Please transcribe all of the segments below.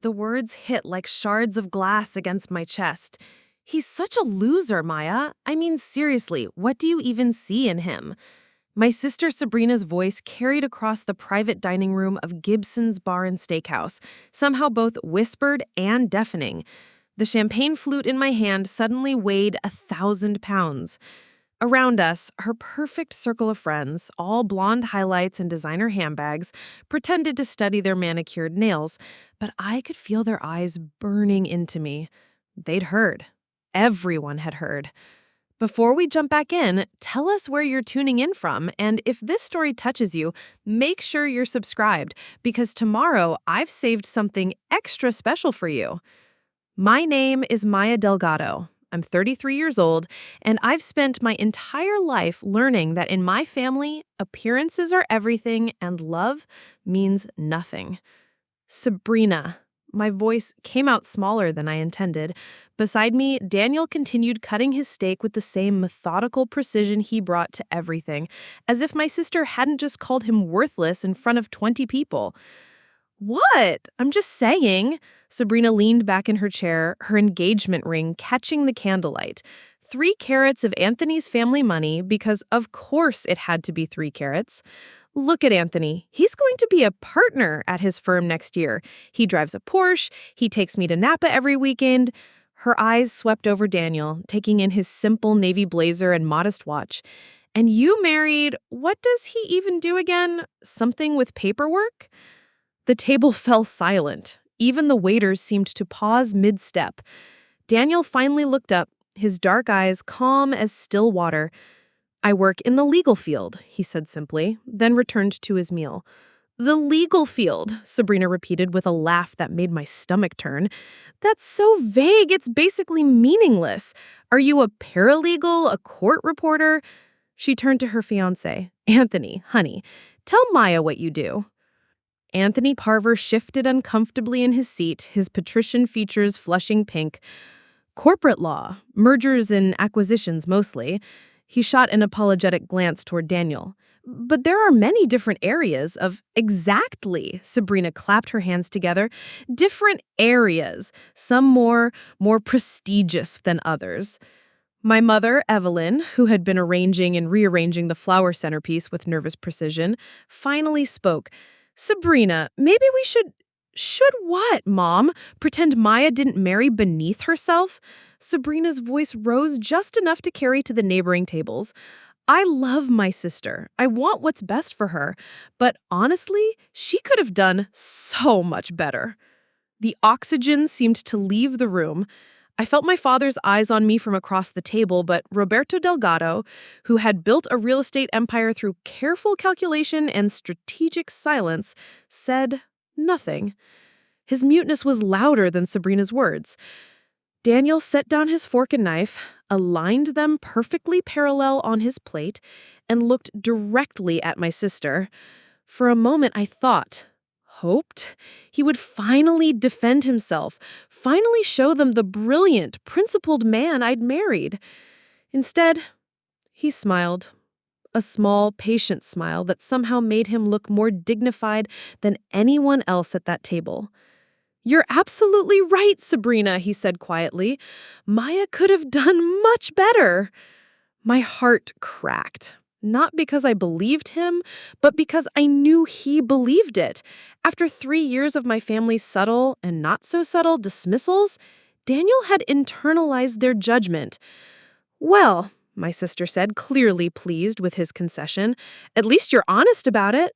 The words hit like shards of glass against my chest. He's such a loser, Maya. I mean, seriously, what do you even see in him? My sister Sabrina's voice carried across the private dining room of Gibsons Bar and Steakhouse, somehow both whispered and deafening. The champagne flute in my hand suddenly weighed 1,000 pounds. Around us, her perfect circle of friends, all blonde highlights and designer handbags, pretended to study their manicured nails, but I could feel their eyes burning into me. They'd heard. Everyone had heard. Before we jump back in, tell us where you're tuning in from, and if this story touches you, make sure you're subscribed, because tomorrow I've saved something extra special for you. My name is Maya Delgado. I'm 33 years old, and I've spent my entire life learning that in my family, appearances are everything and love means nothing. Sabrina. My voice came out smaller than I intended. Beside me, Daniel continued cutting his steak with the same methodical precision he brought to everything, as if my sister hadn't just called him worthless in front of 20 people. What? I'm just saying. Sabrina leaned back in her chair, her engagement ring catching the candlelight. 3 carats of Anthony's family money, because of course it had to be 3 carats. Look at Anthony. He's going to be a partner at his firm next year. He drives a Porsche. He takes me to Napa every weekend. Her eyes swept over Daniel, taking in his simple navy blazer and modest watch. And you married, what does he even do again? Something with paperwork? The table fell silent. Even the waiters seemed to pause mid-step. Daniel finally looked up, his dark eyes calm as still water. I work in the legal field, he said simply, then returned to his meal. The legal field, Sabrina repeated with a laugh that made my stomach turn. That's so vague, it's basically meaningless. Are you a paralegal, a court reporter? She turned to her fiancé. Anthony, honey, tell Maya what you do. Anthony Parver shifted uncomfortably in his seat, his patrician features flushing pink. Corporate law, mergers and acquisitions mostly. He shot an apologetic glance toward Daniel. But there are many different areas of exactly, Sabrina clapped her hands together, different areas, some more prestigious than others. My mother, Evelyn, who had been arranging and rearranging the flower centerpiece with nervous precision, finally spoke. Sabrina, maybe we should... Should what, Mom? Pretend Maya didn't marry beneath herself? Sabrina's voice rose just enough to carry to the neighboring tables. I love my sister. I want what's best for her. But honestly, she could have done so much better. The oxygen seemed to leave the room. I felt my father's eyes on me from across the table, but Roberto Delgado, who had built a real estate empire through careful calculation and strategic silence, said nothing. His muteness was louder than Sabrina's words. Daniel set down his fork and knife, aligned them perfectly parallel on his plate, and looked directly at my sister. For a moment, I hoped, he would finally defend himself, finally show them the brilliant, principled man I'd married. Instead, he smiled. A small, patient smile that somehow made him look more dignified than anyone else at that table. You're absolutely right, Sabrina, he said quietly. Maya could have done much better. My heart cracked. Not because I believed him, but because I knew he believed it. After 3 years of my family's subtle and not so subtle dismissals, Daniel had internalized their judgment. Well, my sister said, clearly pleased with his concession, at least you're honest about it.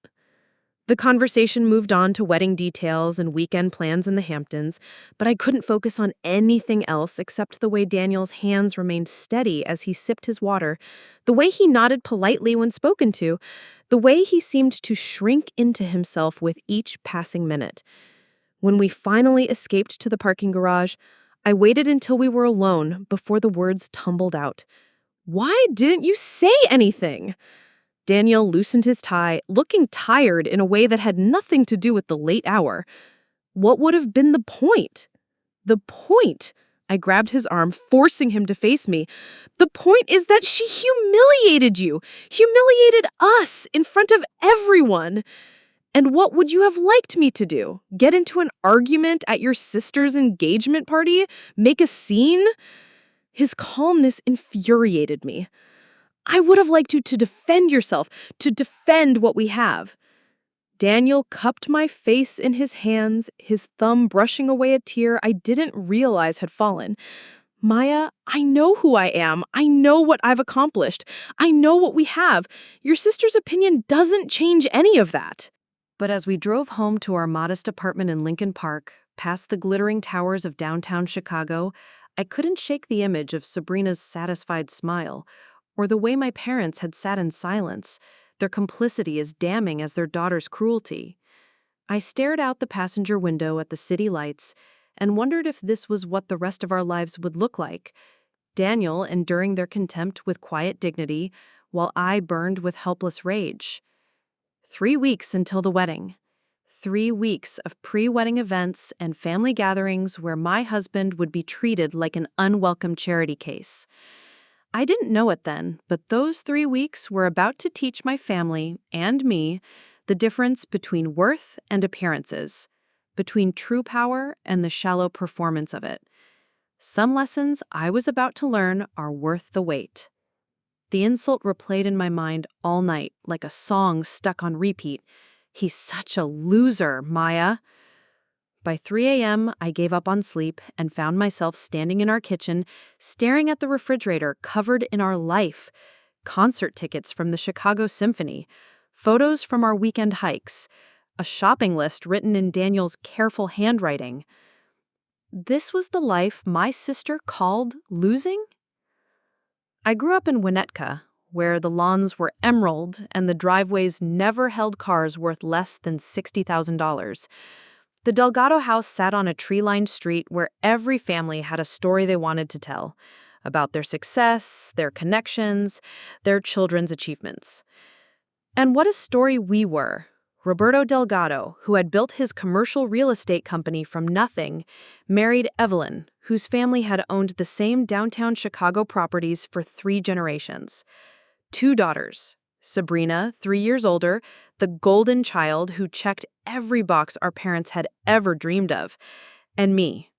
The conversation moved on to wedding details and weekend plans in the Hamptons, but I couldn't focus on anything else except the way Daniel's hands remained steady as he sipped his water, the way he nodded politely when spoken to, the way he seemed to shrink into himself with each passing minute. When we finally escaped to the parking garage, I waited until we were alone before the words tumbled out. Why didn't you say anything? Daniel loosened his tie, looking tired in a way that had nothing to do with the late hour. What would have been the point? The point! I grabbed his arm, forcing him to face me. The point is that she humiliated you, humiliated us in front of everyone. And what would you have liked me to do? Get into an argument at your sister's engagement party? Make a scene? His calmness infuriated me. I would have liked you to defend yourself, to defend what we have. Daniel cupped my face in his hands, his thumb brushing away a tear I didn't realize had fallen. Maya, I know who I am. I know what I've accomplished. I know what we have. Your sister's opinion doesn't change any of that. But as we drove home to our modest apartment in Lincoln Park, past the glittering towers of downtown Chicago, I couldn't shake the image of Sabrina's satisfied smile, or the way my parents had sat in silence, their complicity as damning as their daughter's cruelty. I stared out the passenger window at the city lights and wondered if this was what the rest of our lives would look like. Daniel enduring their contempt with quiet dignity, while I burned with helpless rage. 3 weeks until the wedding. 3 weeks of pre-wedding events and family gatherings where my husband would be treated like an unwelcome charity case. I didn't know it then, but those 3 weeks were about to teach my family and me the difference between worth and appearances, between true power and the shallow performance of it. Some lessons I was about to learn are worth the wait. The insult replayed in my mind all night, like a song stuck on repeat. He's such a loser, Maya. By 3 a.m., I gave up on sleep and found myself standing in our kitchen, staring at the refrigerator covered in our life. Concert tickets from the Chicago Symphony, photos from our weekend hikes, a shopping list written in Daniel's careful handwriting. This was the life my sister called losing? I grew up in Winnetka, where the lawns were emerald and the driveways never held cars worth less than $60,000. The Delgado house sat on a tree-lined street where every family had a story they wanted to tell about their success, their connections, their children's achievements. And what a story we were. Roberto Delgado, who had built his commercial real estate company from nothing, married Evelyn, whose family had owned the same downtown Chicago properties for 3 generations. 2 daughters, Sabrina, 3 years older, the golden child who checked every box our parents had ever dreamed of, and me.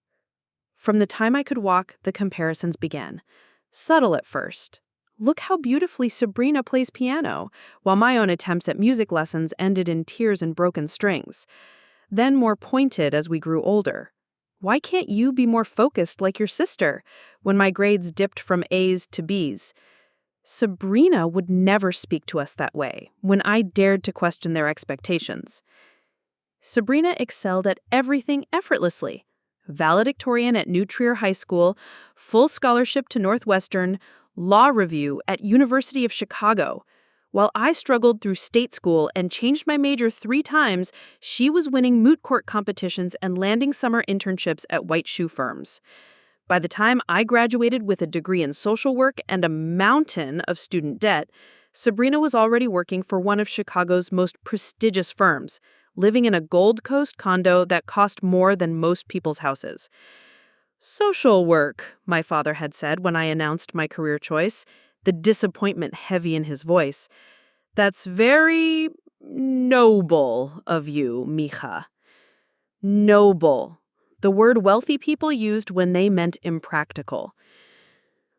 From the time I could walk, the comparisons began. Subtle at first. Look how beautifully Sabrina plays piano, while my own attempts at music lessons ended in tears and broken strings. Then more pointed as we grew older. Why can't you be more focused like your sister? When my grades dipped from A's to B's. Sabrina would never speak to us that way, when I dared to question their expectations. Sabrina excelled at everything effortlessly. Valedictorian at New Trier High School, full scholarship to Northwestern, law review at University of Chicago. While I struggled through state school and changed my major 3 times, she was winning moot court competitions and landing summer internships at white shoe firms. By the time I graduated with a degree in social work and a mountain of student debt, Sabrina was already working for one of Chicago's most prestigious firms, living in a Gold Coast condo that cost more than most people's houses. Social work, my father had said when I announced my career choice, the disappointment heavy in his voice. That's very noble of you, mija. Noble. The word wealthy people used when they meant impractical.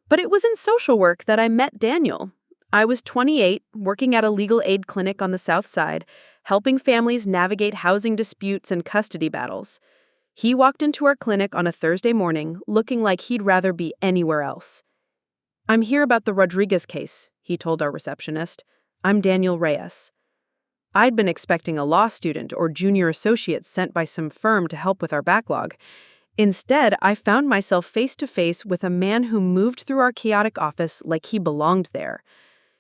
But it was in social work that I met Daniel. I was 28, working at a legal aid clinic on the South Side, helping families navigate housing disputes and custody battles. He walked into our clinic on a Thursday morning, looking like he'd rather be anywhere else. "I'm here about the Rodriguez case," he told our receptionist. "I'm Daniel Reyes." I'd been expecting a law student or junior associate sent by some firm to help with our backlog. Instead, I found myself face to face with a man who moved through our chaotic office like he belonged there.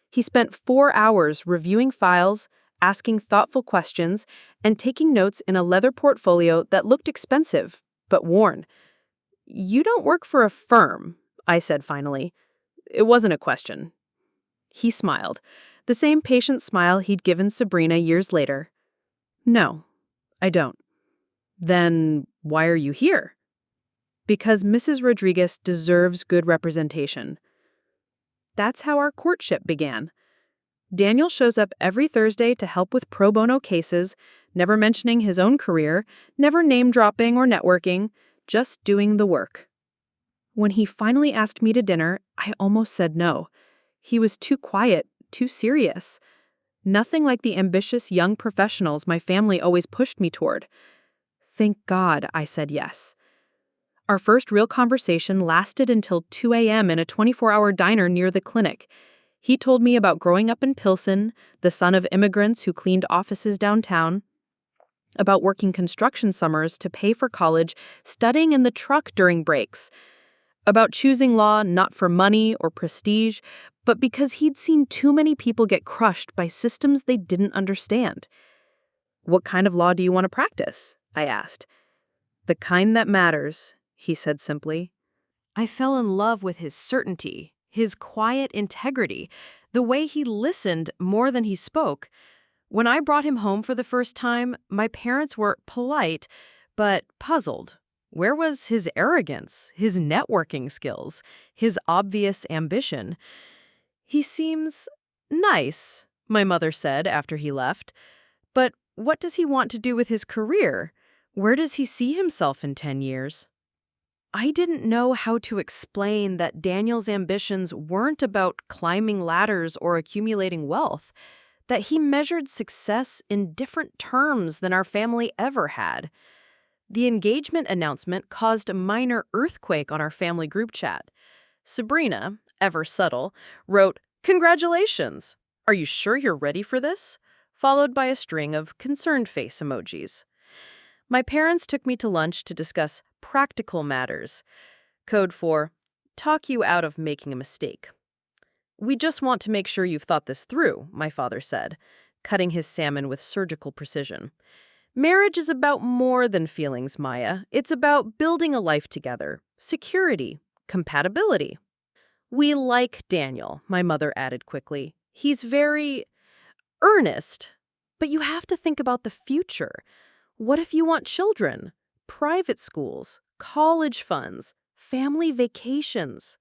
He spent 4 hours reviewing files, asking thoughtful questions, and taking notes in a leather portfolio that looked expensive, but worn. "You don't work for a firm," I said finally. It wasn't a question. He smiled, the same patient smile he'd given Sabrina years later. "No, I don't." "Then why are you here?" "Because Mrs. Rodriguez deserves good representation." That's how our courtship began. Daniel shows up every Thursday to help with pro bono cases, never mentioning his own career, never name-dropping or networking, just doing the work. When he finally asked me to dinner, I almost said no. He was too quiet, too serious. Nothing like the ambitious young professionals my family always pushed me toward. Thank God I said yes. Our first real conversation lasted until 2 a.m. in a 24-hour diner near the clinic. He told me about growing up in Pilsen, the son of immigrants who cleaned offices downtown, about working construction summers to pay for college, studying in the truck during breaks, about choosing law not for money or prestige, but because he'd seen too many people get crushed by systems they didn't understand. "What kind of law do you want to practice?" I asked. "The kind that matters," he said simply. I fell in love with his certainty, his quiet integrity, the way he listened more than he spoke. When I brought him home for the first time, my parents were polite, but puzzled. Where was his arrogance, his networking skills, his obvious ambition? "He seems nice," my mother said after he left. "But what does he want to do with his career? Where does he see himself in 10 years? I didn't know how to explain that Daniel's ambitions weren't about climbing ladders or accumulating wealth, that he measured success in different terms than our family ever had. The engagement announcement caused a minor earthquake on our family group chat. Sabrina, ever subtle, wrote, "Congratulations! Are you sure you're ready for this?" followed by a string of concerned face emojis. My parents took me to lunch to discuss practical matters, code for talk you out of making a mistake. "We just want to make sure you've thought this through," my father said, cutting his salmon with surgical precision. "Marriage is about more than feelings, Maya. It's about building a life together, security, compatibility." "We like Daniel," my mother added quickly. "He's very earnest. But you have to think about the future. What if you want children? Private schools, college funds, family vacations?"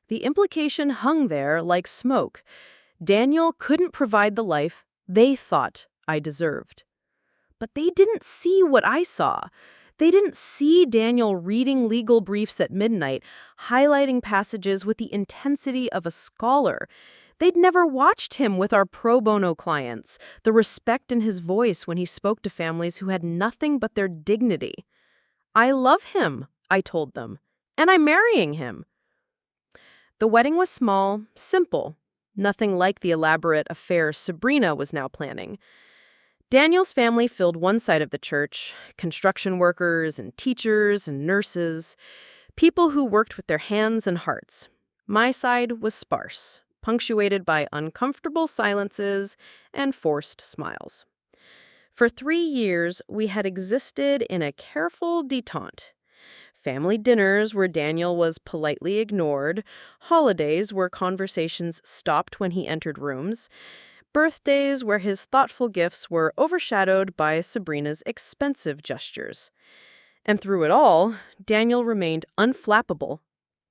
The implication hung there like smoke. Daniel couldn't provide the life they thought I deserved. But they didn't see what I saw. They didn't see Daniel reading legal briefs at midnight, highlighting passages with the intensity of a scholar. They'd never watched him with our pro bono clients, the respect in his voice when he spoke to families who had nothing but their dignity. "I love him," I told them, "and I'm marrying him." The wedding was small, simple, nothing like the elaborate affair Sabrina was now planning. Daniel's family filled one side of the church, construction workers and teachers and nurses, people who worked with their hands and hearts. My side was sparse, punctuated by uncomfortable silences and forced smiles. For 3 years, we had existed in a careful detente. Family dinners where Daniel was politely ignored, holidays where conversations stopped when he entered rooms, birthdays where his thoughtful gifts were overshadowed by Sabrina's expensive gestures. And through it all, Daniel remained unflappable,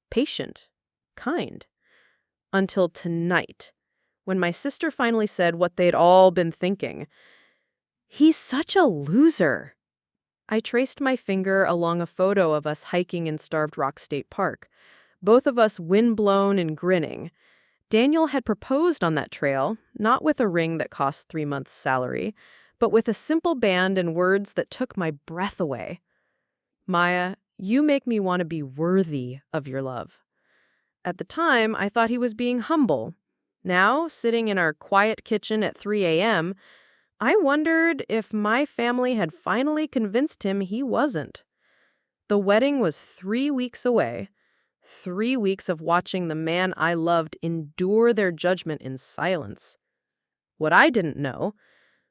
patient, kind. Until tonight, when my sister finally said what they'd all been thinking. "He's such a loser." I traced my finger along a photo of us hiking in Starved Rock State Park, both of us windblown and grinning. Daniel had proposed on that trail, not with a ring that cost 3 months' salary, but with a simple band and words that took my breath away. "Maya, you make me want to be worthy of your love." At the time, I thought he was being humble. Now, sitting in our quiet kitchen at 3 a.m., I wondered if my family had finally convinced him he wasn't. The wedding was 3 weeks away. 3 weeks of watching the man I loved endure their judgment in silence. What I didn't know,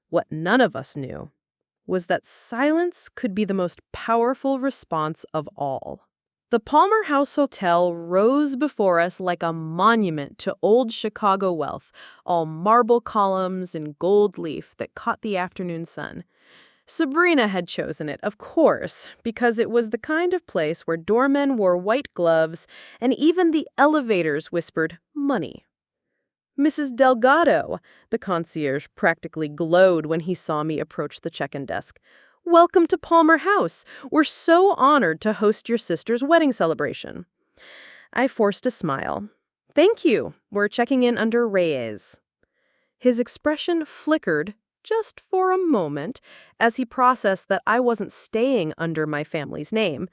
what none of us knew, was that silence could be the most powerful response of all. The Palmer House Hotel rose before us like a monument to old Chicago wealth, all marble columns and gold leaf that caught the afternoon sun. Sabrina had chosen it, of course, because it was the kind of place where doormen wore white gloves and even the elevators whispered money. Mrs. Delgado, the concierge practically glowed when he saw me approach the check-in desk. Welcome to Palmer House. We're so honored to host your sister's wedding celebration. I forced a smile. Thank you. We're checking in under Reyes. His expression flickered just for a moment as he processed that I wasn't staying under my family's name,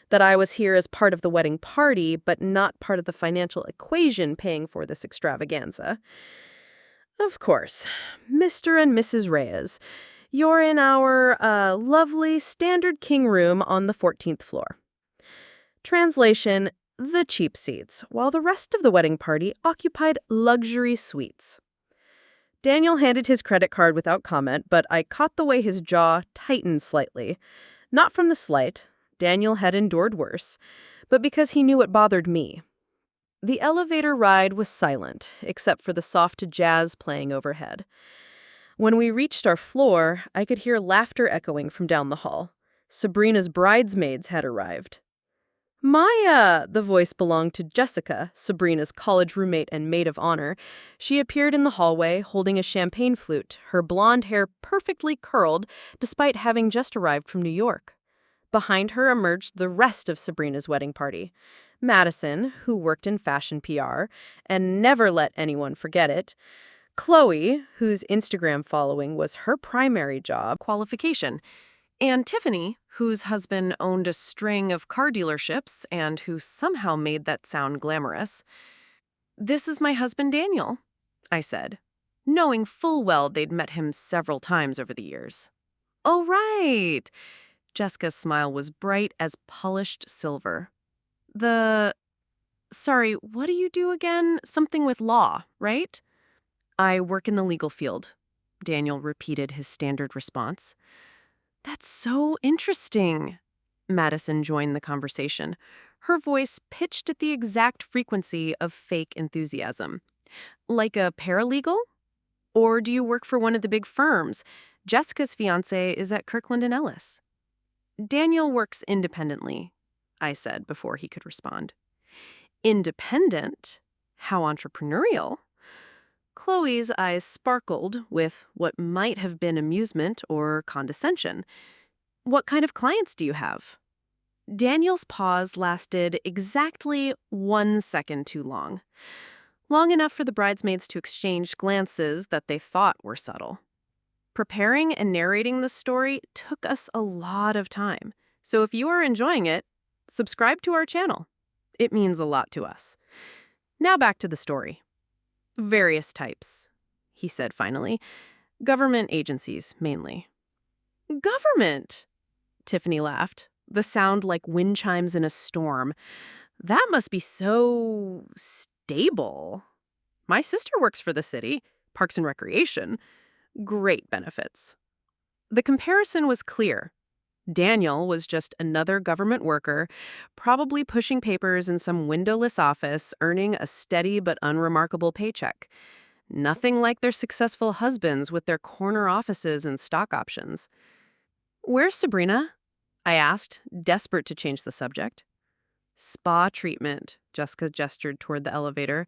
that I was here as part of the wedding party, but not part of the financial equation paying for this extravaganza. Of course, Mr. and Mrs. Reyes, you're in our lovely standard king room on the 14th floor. Translation, the cheap seats, while the rest of the wedding party occupied luxury suites. Daniel handed his credit card without comment, but I caught the way his jaw tightened slightly. Not from the slight, Daniel had endured worse, but because he knew it bothered me. The elevator ride was silent, except for the soft jazz playing overhead. When we reached our floor, I could hear laughter echoing from down the hall. Sabrina's bridesmaids had arrived. Maya! The voice belonged to Jessica, Sabrina's college roommate and maid of honor. She appeared in the hallway, holding a champagne flute, her blonde hair perfectly curled, despite having just arrived from New York. Behind her emerged the rest of Sabrina's wedding party. Madison, who worked in fashion PR, and never let anyone forget it. Chloe, whose Instagram following was her primary job qualification. And Tiffany, whose husband owned a string of car dealerships and who somehow made that sound glamorous. "This is my husband Daniel," I said, knowing full well they'd met him several times over the years. "Oh, right." Jessica's smile was bright as polished silver. Sorry, what do you do again? Something with law, right?" "I work in the legal field," Daniel repeated his standard response. "That's so interesting." Madison joined the conversation, her voice pitched at the exact frequency of fake enthusiasm. "Like a paralegal? Or do you work for one of the big firms? Jessica's fiancé is at Kirkland & Ellis." "Daniel works independently," I said before he could respond. "Independent? How entrepreneurial." Chloe's eyes sparkled with what might have been amusement or condescension. "What kind of clients do you have?" Daniel's pause lasted exactly 1 second too long. Long enough for the bridesmaids to exchange glances that they thought were subtle. Preparing and narrating the story took us a lot of time. So if you are enjoying it, subscribe to our channel. It means a lot to us. Now back to the story. "Various types," he said finally. "Government agencies, mainly." "Government?" Tiffany laughed, the sound like wind chimes in a storm. "That must be so stable." "My sister works for the city, Parks and Recreation. Great benefits." The comparison was clear. Daniel was just another government worker, probably pushing papers in some windowless office, earning a steady but unremarkable paycheck. Nothing like their successful husbands with their corner offices and stock options. "Where's Sabrina?" I asked, desperate to change the subject. "Spa treatment," Jessica gestured toward the elevator.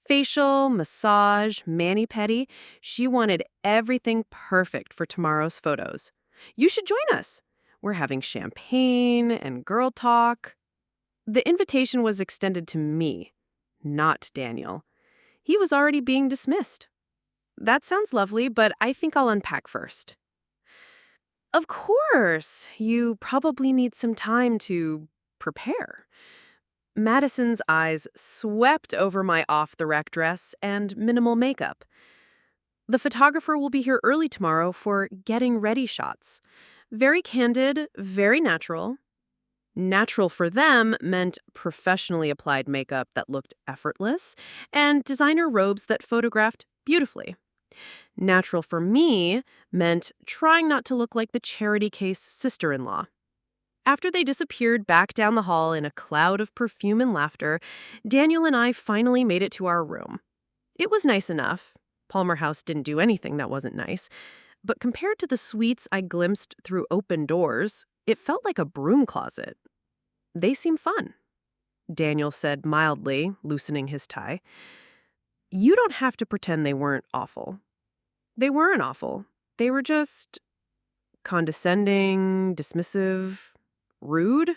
"Facial, massage, mani-pedi. She wanted everything perfect for tomorrow's photos. You should join us. We're having champagne and girl talk." The invitation was extended to me, not Daniel. He was already being dismissed. "That sounds lovely, but I think I'll unpack first." "Of course. You probably need some time to prepare." Madison's eyes swept over my off-the-rack dress and minimal makeup. "The photographer will be here early tomorrow for getting ready shots. Very candid, very natural." Natural for them meant professionally applied makeup that looked effortless and designer robes that photographed beautifully. Natural for me meant trying not to look like the charity case sister-in-law. After they disappeared back down the hall in a cloud of perfume and laughter, Daniel and I finally made it to our room. It was nice enough. Palmer House didn't do anything that wasn't nice. But compared to the suites I glimpsed through open doors, it felt like a broom closet. "They seem fun," Daniel said mildly, loosening his tie. You don't have to pretend they weren't awful. They weren't awful. They were just condescending, dismissive, rude.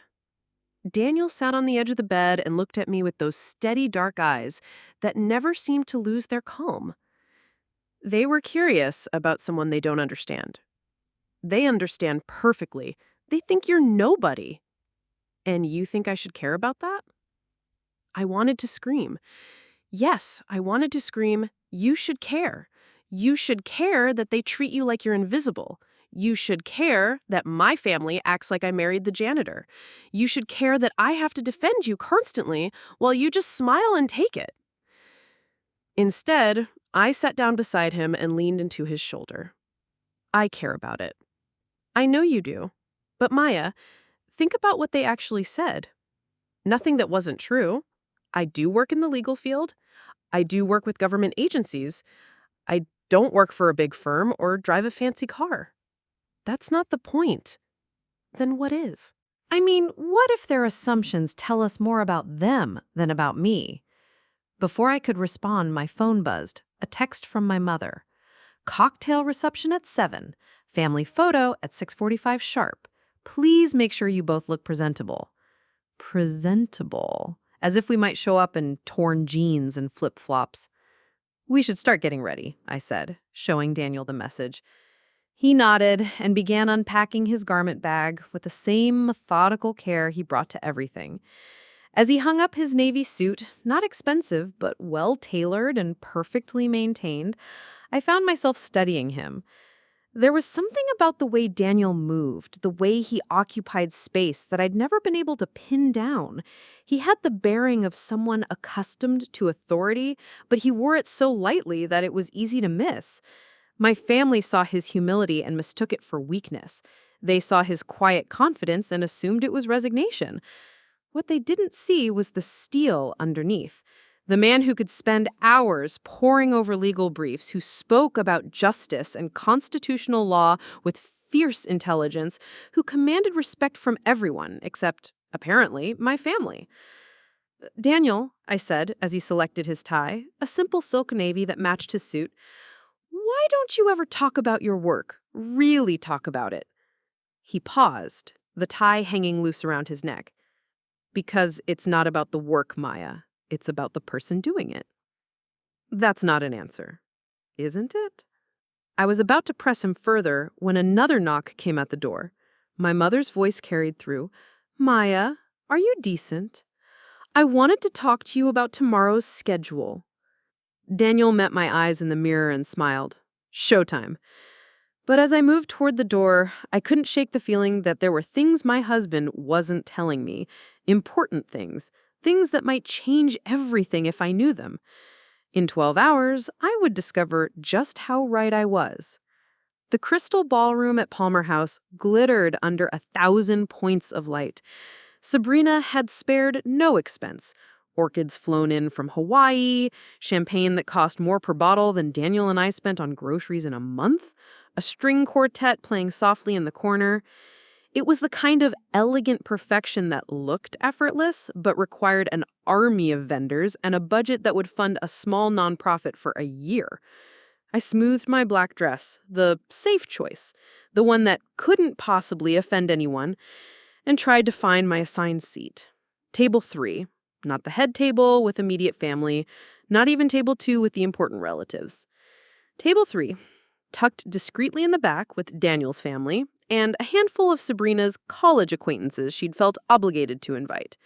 Daniel sat on the edge of the bed and looked at me with those steady dark eyes that never seemed to lose their calm. They were curious about someone they don't understand. They understand perfectly. They think you're nobody. And you think I should care about that? I wanted to scream. Yes, I wanted to scream, you should care. You should care that they treat you like you're invisible. You should care that my family acts like I married the janitor. You should care that I have to defend you constantly while you just smile and take it. Instead, I sat down beside him and leaned into his shoulder. I care about it. I know you do. But Maya, think about what they actually said. Nothing that wasn't true. I do work in the legal field. I do work with government agencies. I don't work for a big firm or drive a fancy car. That's not the point. Then what is? I mean, what if their assumptions tell us more about them than about me? Before I could respond, my phone buzzed. A text from my mother. Cocktail reception at 7. Family photo at 6:45 sharp. Please make sure you both look presentable. Presentable. As if we might show up in torn jeans and flip-flops. We should start getting ready, I said, showing Daniel the message. He nodded and began unpacking his garment bag with the same methodical care he brought to everything. As he hung up his navy suit, not expensive, but well-tailored and perfectly maintained, I found myself studying him. There was something about the way Daniel moved, the way he occupied space that I'd never been able to pin down. He had the bearing of someone accustomed to authority, but he wore it so lightly that it was easy to miss. My family saw his humility and mistook it for weakness. They saw his quiet confidence and assumed it was resignation. What they didn't see was the steel underneath. The man who could spend hours poring over legal briefs, who spoke about justice and constitutional law with fierce intelligence, who commanded respect from everyone, except, apparently, my family. Daniel, I said, as he selected his tie, a simple silk navy that matched his suit, why don't you ever talk about your work? Really talk about it? He paused, the tie hanging loose around his neck. Because it's not about the work, Maya. It's about the person doing it. That's not an answer, isn't it? I was about to press him further when another knock came at the door. My mother's voice carried through. Maya, are you decent? I wanted to talk to you about tomorrow's schedule. Daniel met my eyes in the mirror and smiled. Showtime. But as I moved toward the door, I couldn't shake the feeling that there were things my husband wasn't telling me, important things, things that might change everything if I knew them. In 12 hours, I would discover just how right I was. The crystal ballroom at Palmer House glittered under 1,000 points of light. Sabrina had spared no expense. Orchids flown in from Hawaii, champagne that cost more per bottle than Daniel and I spent on groceries in a month, a string quartet playing softly in the corner. It was the kind of elegant perfection that looked effortless, but required an army of vendors and a budget that would fund a small nonprofit for a year. I smoothed my black dress, the safe choice, the one that couldn't possibly offend anyone, and tried to find my assigned seat. Table 3, not the head table with immediate family, not even table 2 with the important relatives. Table 3, tucked discreetly in the back with Daniel's family, and a handful of Sabrina's college acquaintances she'd felt obligated to invite.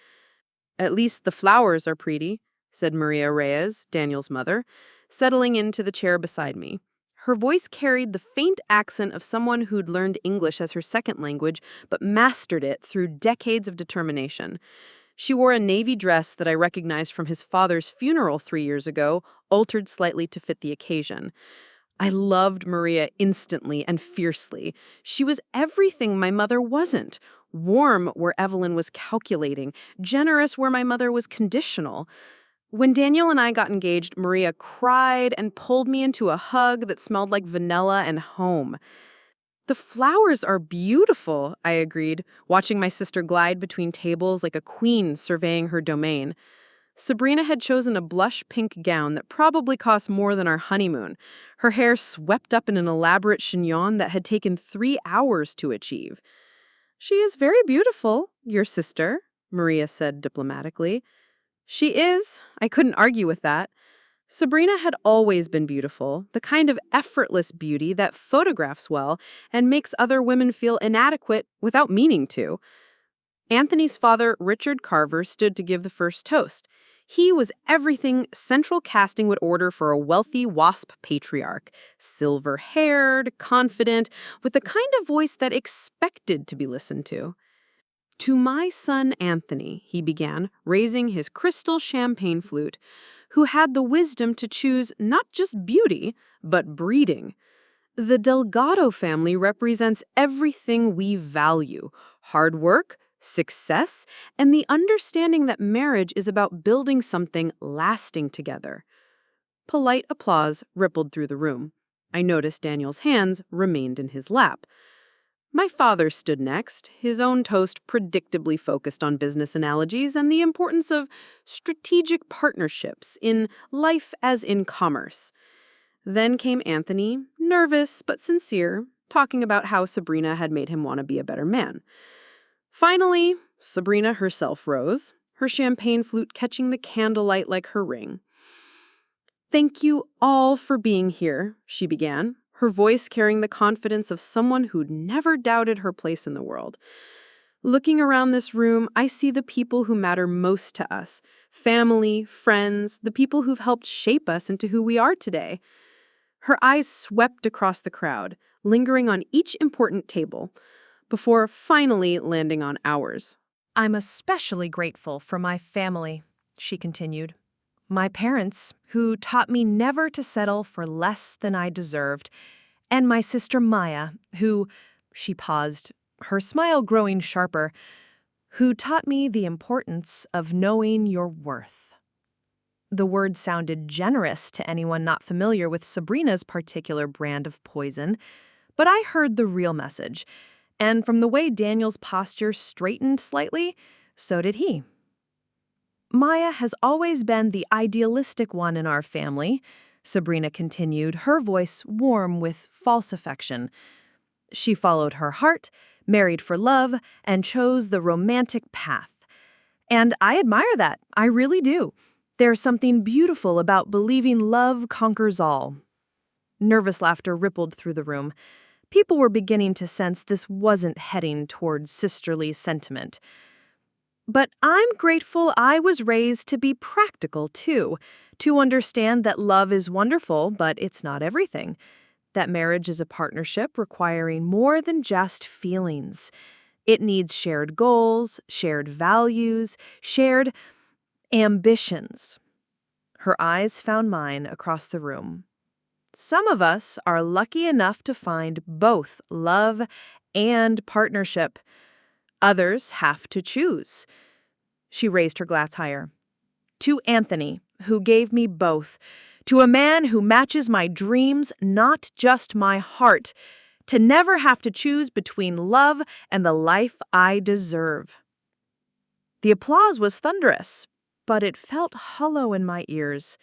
At least the flowers are pretty, said Maria Reyes, Daniel's mother, settling into the chair beside me. Her voice carried the faint accent of someone who'd learned English as her second language, but mastered it through decades of determination. She wore a navy dress that I recognized from his father's funeral 3 years ago, altered slightly to fit the occasion. I loved Maria instantly and fiercely. She was everything my mother wasn't. Warm where Evelyn was calculating, generous where my mother was conditional. When Daniel and I got engaged, Maria cried and pulled me into a hug that smelled like vanilla and home. The flowers are beautiful, I agreed, watching my sister glide between tables like a queen surveying her domain. Sabrina had chosen a blush pink gown that probably cost more than our honeymoon, her hair swept up in an elaborate chignon that had taken 3 hours to achieve. "She is very beautiful, your sister," Maria said diplomatically. "She is. I couldn't argue with that." Sabrina had always been beautiful, the kind of effortless beauty that photographs well and makes other women feel inadequate without meaning to. Anthony's father, Richard Carver, stood to give the first toast. He was everything Central Casting would order for a wealthy WASP patriarch. Silver-haired, confident, with the kind of voice that expected to be listened to. "To my son Anthony," he began, raising his crystal champagne flute, "who had the wisdom to choose not just beauty, but breeding. The Delgado family represents everything we value: hard work, success, and the understanding that marriage is about building something lasting together." Polite applause rippled through the room. I noticed Daniel's hands remained in his lap. My father stood next, his own toast predictably focused on business analogies and the importance of strategic partnerships in life as in commerce. Then came Anthony, nervous but sincere, talking about how Sabrina had made him want to be a better man. Finally, Sabrina herself rose, her champagne flute catching the candlelight like her ring. "Thank you all for being here," she began, her voice carrying the confidence of someone who'd never doubted her place in the world. "Looking around this room, I see the people who matter most to us: family, friends, the people who've helped shape us into who we are today." Her eyes swept across the crowd, lingering on each important table, before finally landing on ours. "I'm especially grateful for my family," she continued. "My parents, who taught me never to settle for less than I deserved, and my sister Maya, who," she paused, her smile growing sharper, "who taught me the importance of knowing your worth." The word sounded generous to anyone not familiar with Sabrina's particular brand of poison, but I heard the real message, and from the way Daniel's posture straightened slightly, so did he. "Maya has always been the idealistic one in our family," Sabrina continued, her voice warm with false affection. "She followed her heart, married for love, and chose the romantic path. And I admire that, I really do. There's something beautiful about believing love conquers all." Nervous laughter rippled through the room. People were beginning to sense this wasn't heading towards sisterly sentiment. "But I'm grateful I was raised to be practical, too, to understand that love is wonderful, but it's not everything. That marriage is a partnership requiring more than just feelings. It needs shared goals, shared values, shared ambitions." Her eyes found mine across the room. "Some of us are lucky enough to find both love and partnership. Others have to choose." She raised her glass higher. "To Anthony, who gave me both. To a man who matches my dreams, not just my heart. To never have to choose between love and the life I deserve." The applause was thunderous, but it felt hollow in my ears.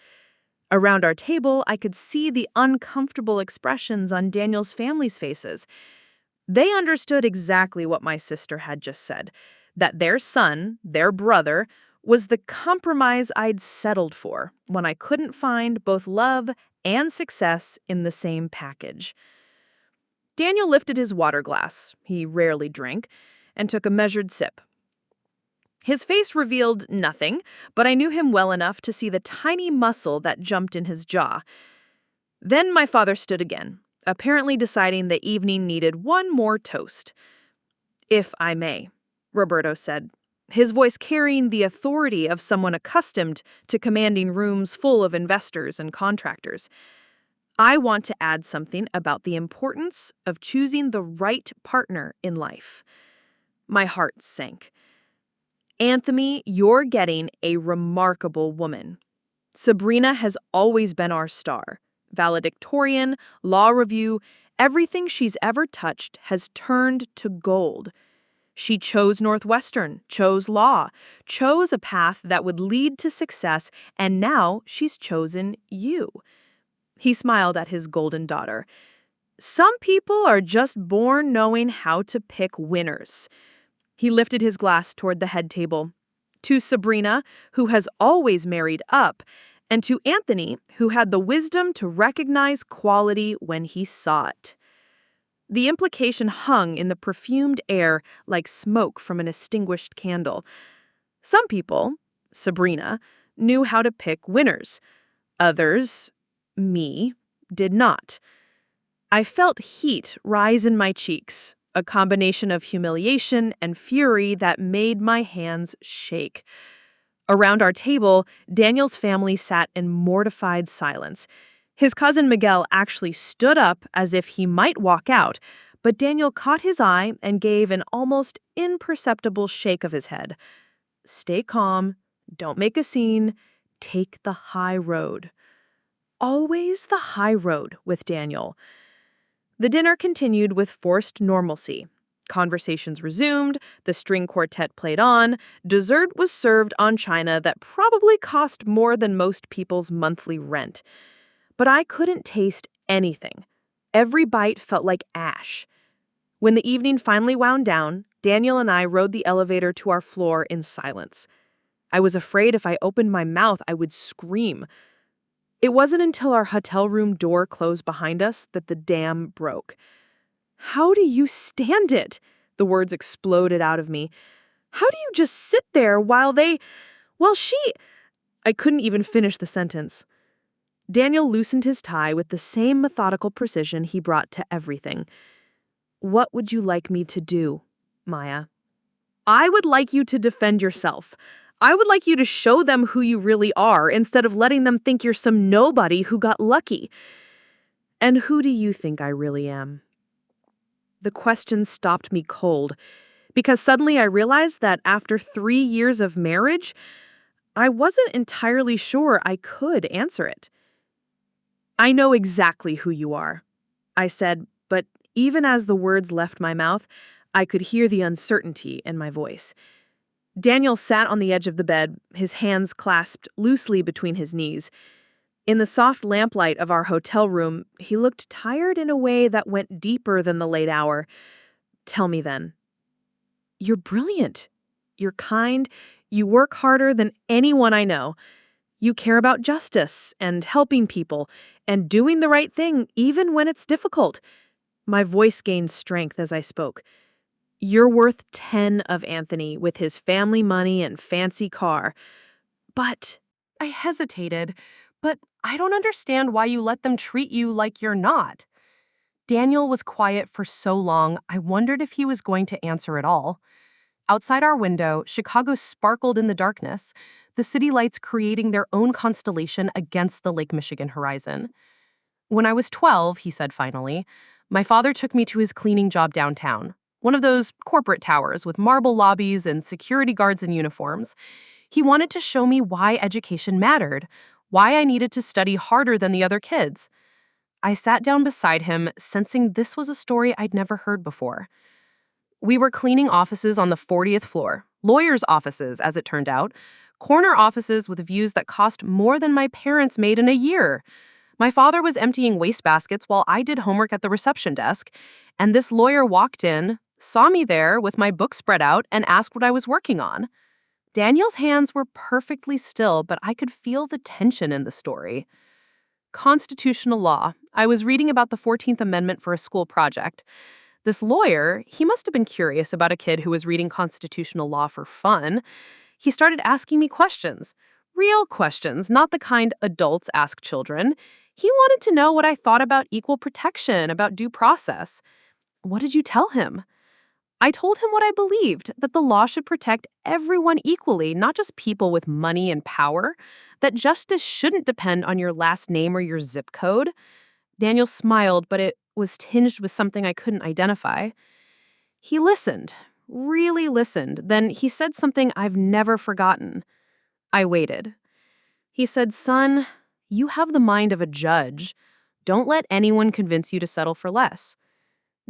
Around our table, I could see the uncomfortable expressions on Daniel's family's faces. They understood exactly what my sister had just said, that their son, their brother, was the compromise I'd settled for when I couldn't find both love and success in the same package. Daniel lifted his water glass, he rarely drank, and took a measured sip. His face revealed nothing, but I knew him well enough to see the tiny muscle that jumped in his jaw. Then my father stood again, apparently deciding the evening needed one more toast. "If I may," Roberto said, his voice carrying the authority of someone accustomed to commanding rooms full of investors and contractors. "I want to add something about the importance of choosing the right partner in life." My heart sank. "Anthony, you're getting a remarkable woman. Sabrina has always been our star. Valedictorian, law review, everything she's ever touched has turned to gold. She chose Northwestern, chose law, chose a path that would lead to success, and now she's chosen you. He smiled at his golden daughter. Some people are just born knowing how to pick winners. He lifted his glass toward the head table. To Sabrina, who has always married up, and to Anthony, who had the wisdom to recognize quality when he saw it. The implication hung in the perfumed air like smoke from an extinguished candle. Some people, Sabrina, knew how to pick winners. Others, me, did not. I felt heat rise in my cheeks, a combination of humiliation and fury that made my hands shake. Around our table, Daniel's family sat in mortified silence. His cousin Miguel actually stood up as if he might walk out, but Daniel caught his eye and gave an almost imperceptible shake of his head. Stay calm, don't make a scene, take the high road. Always the high road with Daniel. The dinner continued with forced normalcy. Conversations resumed, the string quartet played on, dessert was served on china that probably cost more than most people's monthly rent. But I couldn't taste anything. Every bite felt like ash. When the evening finally wound down, Daniel and I rode the elevator to our floor in silence. I was afraid if I opened my mouth, I would scream. It wasn't until our hotel room door closed behind us that the dam broke. How do you stand it? The words exploded out of me. How do you just sit there while she... I couldn't even finish the sentence. Daniel loosened his tie with the same methodical precision he brought to everything. What would you like me to do, Maya? I would like you to defend yourself. I would like you to show them who you really are instead of letting them think you're some nobody who got lucky. And who do you think I really am? The question stopped me cold, because suddenly I realized that after 3 years of marriage, I wasn't entirely sure I could answer it. I know exactly who you are, I said, but even as the words left my mouth, I could hear the uncertainty in my voice. Daniel sat on the edge of the bed, his hands clasped loosely between his knees. In the soft lamplight of our hotel room, he looked tired in a way that went deeper than the late hour. Tell me then. You're brilliant. You're kind. You work harder than anyone I know. You care about justice and helping people and doing the right thing even when it's difficult. My voice gained strength as I spoke. You're worth 10 of Anthony with his family money and fancy car. But I hesitated. But I don't understand why you let them treat you like you're not. Daniel was quiet for so long, I wondered if he was going to answer at all. Outside our window, Chicago sparkled in the darkness, the city lights creating their own constellation against the Lake Michigan horizon. When I was 12, he said finally, my father took me to his cleaning job downtown, one of those corporate towers with marble lobbies and security guards in uniforms. He wanted to show me why education mattered, why I needed to study harder than the other kids. I sat down beside him, sensing this was a story I'd never heard before. We were cleaning offices on the 40th floor, lawyers' offices, as it turned out, corner offices with views that cost more than my parents made in a year. My father was emptying wastebaskets while I did homework at the reception desk, and this lawyer walked in, saw me there with my book spread out, and asked what I was working on. Daniel's hands were perfectly still, but I could feel the tension in the story. Constitutional law. I was reading about the 14th Amendment for a school project. This lawyer, he must have been curious about a kid who was reading constitutional law for fun. He started asking me questions. Real questions, not the kind adults ask children. He wanted to know what I thought about equal protection, about due process. What did you tell him? I told him what I believed, that the law should protect everyone equally, not just people with money and power, that justice shouldn't depend on your last name or your zip code. Daniel smiled, but it was tinged with something I couldn't identify. He listened, really listened. Then he said something I've never forgotten. I waited. He said, son, you have the mind of a judge. Don't let anyone convince you to settle for less.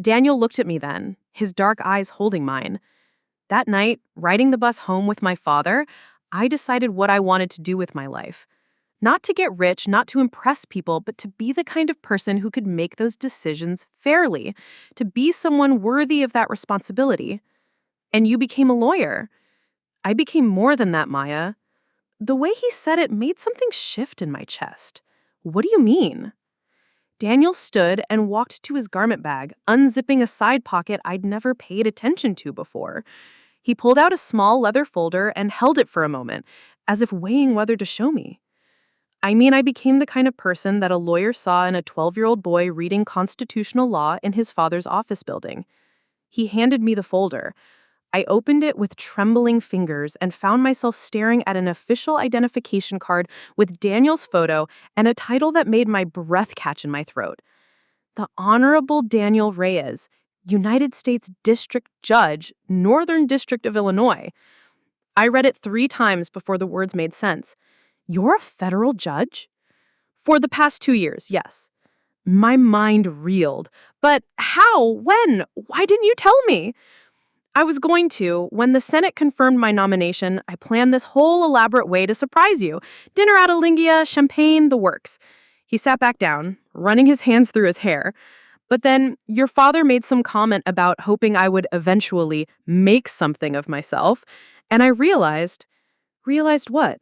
Daniel looked at me then, his dark eyes holding mine. That night, riding the bus home with my father, I decided what I wanted to do with my life. Not to get rich, not to impress people, but to be the kind of person who could make those decisions fairly, to be someone worthy of that responsibility. And you became a lawyer. I became more than that, Maya. The way he said it made something shift in my chest. What do you mean? Daniel stood and walked to his garment bag, unzipping a side pocket I'd never paid attention to before. He pulled out a small leather folder and held it for a moment, as if weighing whether to show me. I mean, I became the kind of person that a lawyer saw in a 12-year-old boy reading constitutional law in his father's office building. He handed me the folder. I opened it with trembling fingers and found myself staring at an official identification card with Daniel's photo and a title that made my breath catch in my throat. The Honorable Daniel Reyes, United States District Judge, Northern District of Illinois. I read it 3 times before the words made sense. You're a federal judge? For the past 2 years, yes. My mind reeled. But how? When? Why didn't you tell me? I was going to. When the Senate confirmed my nomination, I planned this whole elaborate way to surprise you. Dinner at Alingia, champagne, the works. He sat back down, running his hands through his hair. But then your father made some comment about hoping I would eventually make something of myself. And I realized what?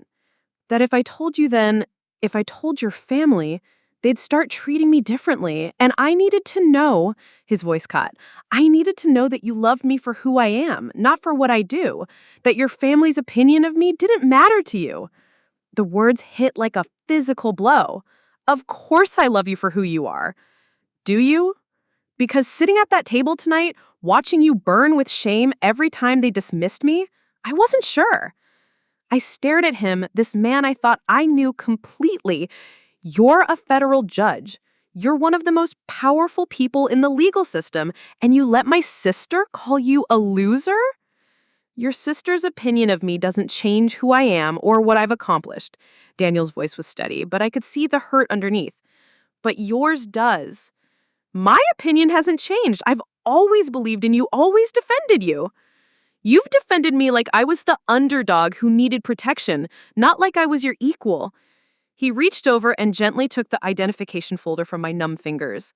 That if I told you then, if I told your family, they'd start treating me differently. And I needed to know, his voice caught, I needed to know that you loved me for who I am, not for what I do, that your family's opinion of me didn't matter to you. The words hit like a physical blow. Of course I love you for who you are. Do you? Because sitting at that table tonight, watching you burn with shame every time they dismissed me, I wasn't sure. I stared at him, this man I thought I knew completely. You're a federal judge. You're one of the most powerful people in the legal system, and you let my sister call you a loser? Your sister's opinion of me doesn't change who I am or what I've accomplished. Daniel's voice was steady, but I could see the hurt underneath. But yours does. My opinion hasn't changed. I've always believed in you, always defended you. You've defended me like I was the underdog who needed protection, not like I was your equal. He reached over and gently took the identification folder from my numb fingers.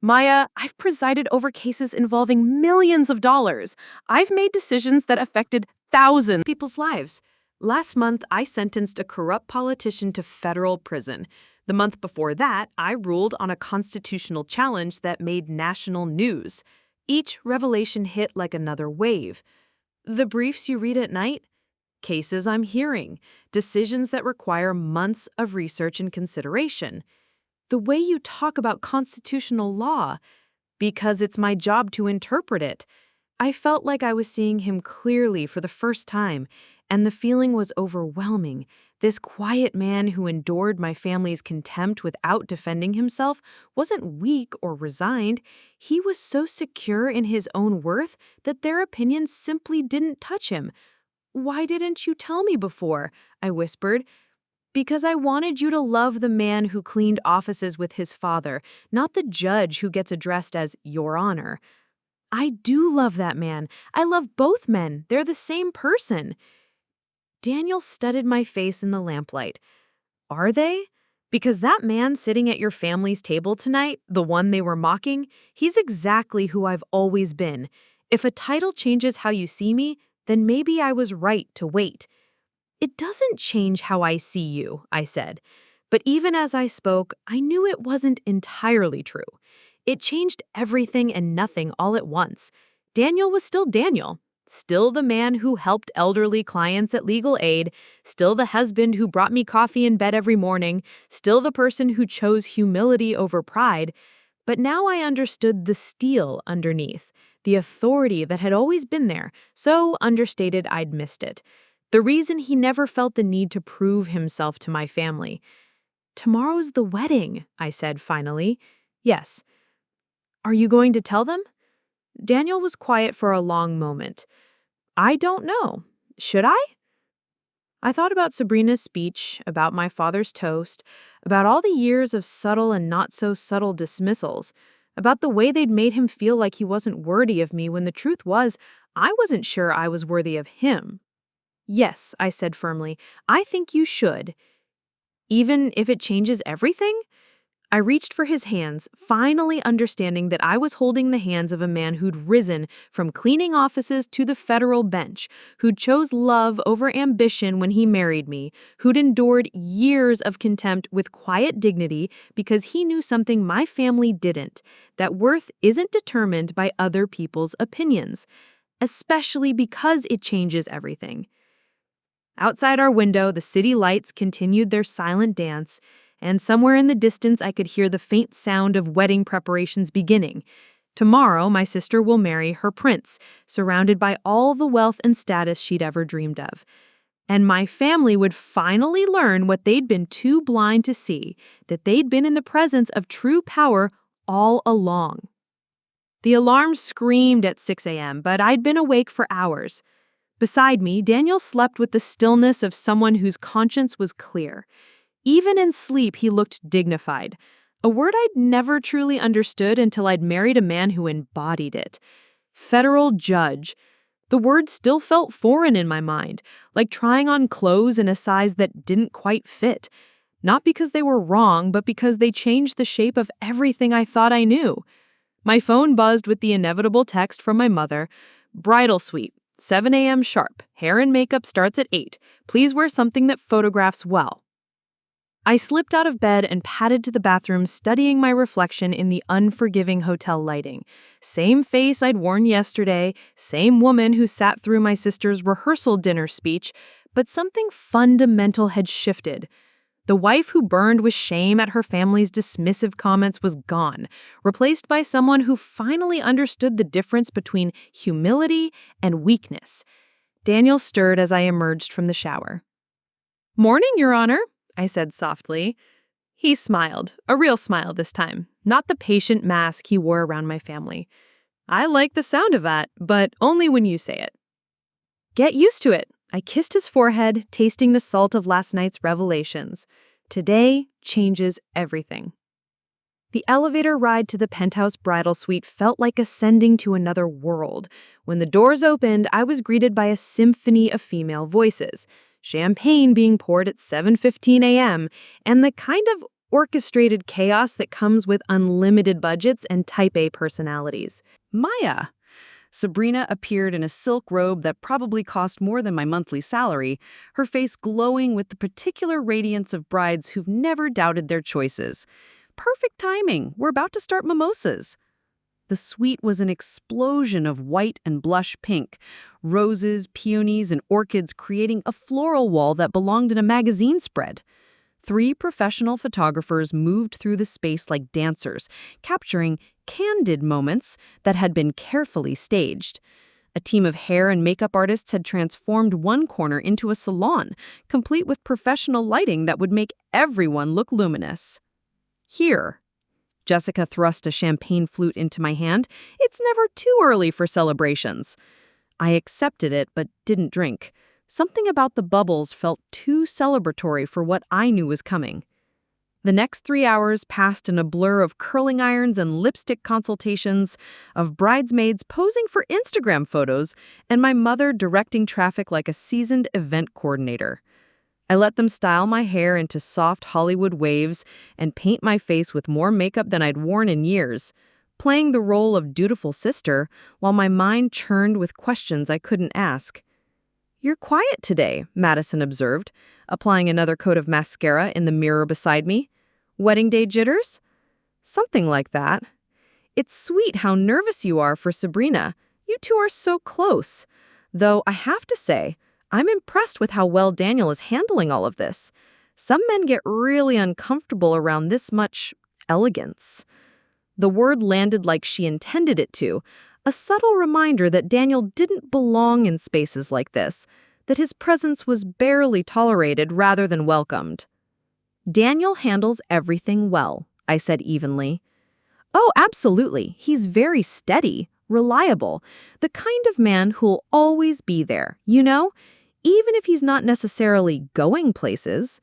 Maya, I've presided over cases involving millions of dollars. I've made decisions that affected thousands of People's lives. Last month, I sentenced a corrupt politician to federal prison. The month before that, I ruled on a constitutional challenge that made national news. Each revelation hit like another wave. The briefs you read at night? Cases I'm hearing. Decisions that require months of research and consideration. The way you talk about constitutional law, because it's my job to interpret it. I felt like I was seeing him clearly for the first time, and the feeling was overwhelming. This quiet man who endured my family's contempt without defending himself wasn't weak or resigned. He was so secure in his own worth that their opinions simply didn't touch him. "Why didn't you tell me before?" I whispered. "Because I wanted you to love the man who cleaned offices with his father, not the judge who gets addressed as Your Honor." I do love that man. I love both men. They're the same person. Daniel studied my face in the lamplight. Are they? Because that man sitting at your family's table tonight, the one they were mocking, he's exactly who I've always been. If a title changes how you see me, then maybe I was right to wait. It doesn't change how I see you, I said. But even as I spoke, I knew it wasn't entirely true. It changed everything and nothing all at once. Daniel was still Daniel. Still the man who helped elderly clients at legal aid, still the husband who brought me coffee in bed every morning, still the person who chose humility over pride. But now I understood the steel underneath, the authority that had always been there, so understated I'd missed it. The reason he never felt the need to prove himself to my family. "Tomorrow's the wedding," I said finally. "Yes." "Are you going to tell them?" Daniel was quiet for a long moment. "I don't know. Should I?" I thought about Sabrina's speech, about my father's toast, about all the years of subtle and not-so-subtle dismissals, about the way they'd made him feel like he wasn't worthy of me when the truth was, I wasn't sure I was worthy of him. Yes, I said firmly, I think you should. Even if it changes everything? I reached for his hands, finally understanding that I was holding the hands of a man who'd risen from cleaning offices to the federal bench, who'd chose love over ambition when he married me, who'd endured years of contempt with quiet dignity because he knew something my family didn't, that worth isn't determined by other people's opinions, especially because it changes everything. Outside our window, the city lights continued their silent dance, and somewhere in the distance I could hear the faint sound of wedding preparations beginning. Tomorrow, my sister will marry her prince, surrounded by all the wealth and status she'd ever dreamed of. And my family would finally learn what they'd been too blind to see, that they'd been in the presence of true power all along. The alarm screamed at 6 a.m., but I'd been awake for hours. Beside me, Daniel slept with the stillness of someone whose conscience was clear. Even in sleep, he looked dignified, a word I'd never truly understood until I'd married a man who embodied it. Federal judge. The word still felt foreign in my mind, like trying on clothes in a size that didn't quite fit. Not because they were wrong, but because they changed the shape of everything I thought I knew. My phone buzzed with the inevitable text from my mother. Bridal suite, 7 a.m. sharp. Hair and makeup starts at 8. Please wear something that photographs well. I slipped out of bed and padded to the bathroom, studying my reflection in the unforgiving hotel lighting. Same face I'd worn yesterday, same woman who sat through my sister's rehearsal dinner speech, but something fundamental had shifted. The wife who burned with shame at her family's dismissive comments was gone, replaced by someone who finally understood the difference between humility and weakness. Daniel stirred as I emerged from the shower. "Morning, Your Honor," I said softly. He smiled, a real smile this time, not the patient mask he wore around my family. "I like the sound of that, but only when you say it." "Get used to it." I kissed his forehead, tasting the salt of last night's revelations. Today changes everything. The elevator ride to the penthouse bridal suite felt like ascending to another world. When the doors opened, I was greeted by a symphony of female voices. Champagne being poured at 7:15 a.m., and the kind of orchestrated chaos that comes with unlimited budgets and type A personalities. Maya! Sabrina appeared in a silk robe that probably cost more than my monthly salary, her face glowing with the particular radiance of brides who've never doubted their choices. Perfect timing. We're about to start mimosas. The suite was an explosion of white and blush pink, roses, peonies, and orchids creating a floral wall that belonged in a magazine spread. 3 professional photographers moved through the space like dancers, capturing candid moments that had been carefully staged. A team of hair and makeup artists had transformed one corner into a salon, complete with professional lighting that would make everyone look luminous. "Here." Jessica thrust a champagne flute into my hand. "It's never too early for celebrations." I accepted it, but didn't drink. Something about the bubbles felt too celebratory for what I knew was coming. The next 3 hours passed in a blur of curling irons and lipstick consultations, of bridesmaids posing for Instagram photos, and my mother directing traffic like a seasoned event coordinator. I let them style my hair into soft Hollywood waves and paint my face with more makeup than I'd worn in years, playing the role of dutiful sister while my mind churned with questions I couldn't ask. "You're quiet today," Madison observed, applying another coat of mascara in the mirror beside me. "Wedding day jitters?" "Something like that." "It's sweet how nervous you are for Sabrina. You two are so close. Though I have to say, I'm impressed with how well Daniel is handling all of this. Some men get really uncomfortable around this much elegance." The word landed like she intended it to, a subtle reminder that Daniel didn't belong in spaces like this, that his presence was barely tolerated rather than welcomed. "Daniel handles everything well," I said evenly. "Oh, absolutely. He's very steady, reliable, the kind of man who'll always be there, you know, even if he's not necessarily going places."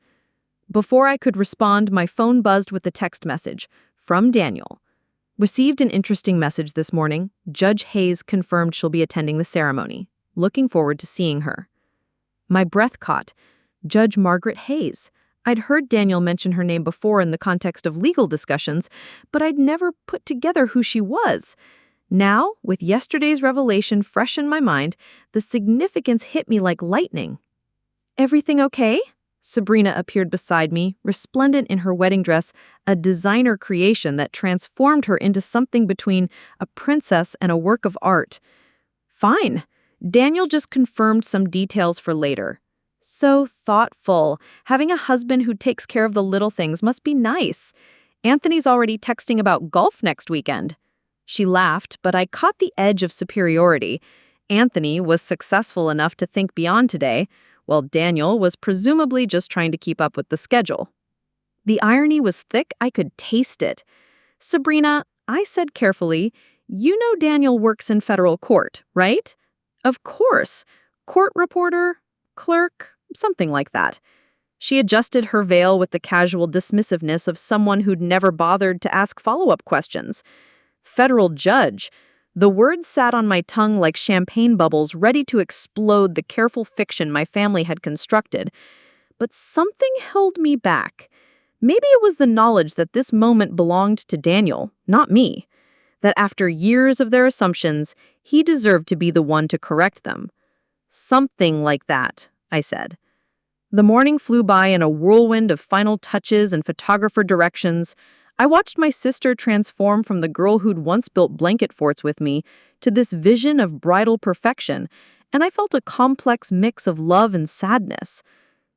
Before I could respond, my phone buzzed with a text message from Daniel. Received an interesting message this morning. Judge Hayes confirmed she'll be attending the ceremony. Looking forward to seeing her. My breath caught. Judge Margaret Hayes. I'd heard Daniel mention her name before in the context of legal discussions, but I'd never put together who she was. Now, with yesterday's revelation fresh in my mind, the significance hit me like lightning. "Everything okay?" Sabrina appeared beside me, resplendent in her wedding dress, a designer creation that transformed her into something between a princess and a work of art. "Fine. Daniel just confirmed some details for later." So thoughtful. Having a husband who takes care of the little things must be nice. Anthony's already texting about golf next weekend. She laughed, but I caught the edge of superiority. Anthony was successful enough to think beyond today, while Daniel was presumably just trying to keep up with the schedule. The irony was thick, I could taste it. "Sabrina," I said carefully, "you know Daniel works in federal court, right?" "Of course. Court reporter, clerk, something like that." She adjusted her veil with the casual dismissiveness of someone who'd never bothered to ask follow-up questions. Federal judge. The words sat on my tongue like champagne bubbles ready to explode the careful fiction my family had constructed. But something held me back. Maybe it was the knowledge that this moment belonged to Daniel, not me. That after years of their assumptions, he deserved to be the one to correct them. "Something like that," I said. The morning flew by in a whirlwind of final touches and photographer directions. I watched my sister transform from the girl who'd once built blanket forts with me to this vision of bridal perfection, and I felt a complex mix of love and sadness.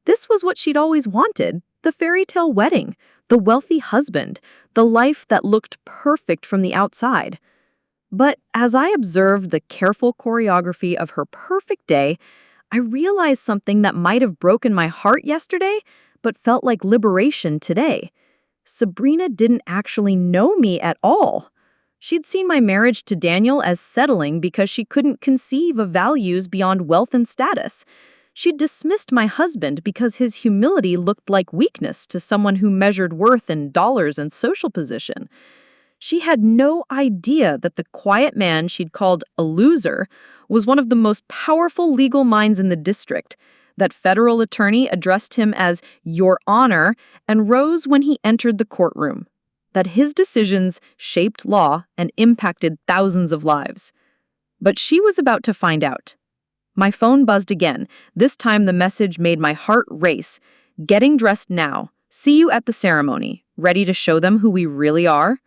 This was what she'd always wanted, the fairy tale wedding, the wealthy husband, the life that looked perfect from the outside. But as I observed the careful choreography of her perfect day, I realized something that might have broken my heart yesterday, but felt like liberation today. Sabrina didn't actually know me at all. She'd seen my marriage to Daniel as settling because she couldn't conceive of values beyond wealth and status. She'd dismissed my husband because his humility looked like weakness to someone who measured worth in dollars and social position. She had no idea that the quiet man she'd called a loser was one of the most powerful legal minds in the district. That federal attorney addressed him as "Your Honor" and rose when he entered the courtroom. That his decisions shaped law and impacted thousands of lives. But she was about to find out. My phone buzzed again. This time the message made my heart race. "Getting dressed now. See you at the ceremony. Ready to show them who we really are?"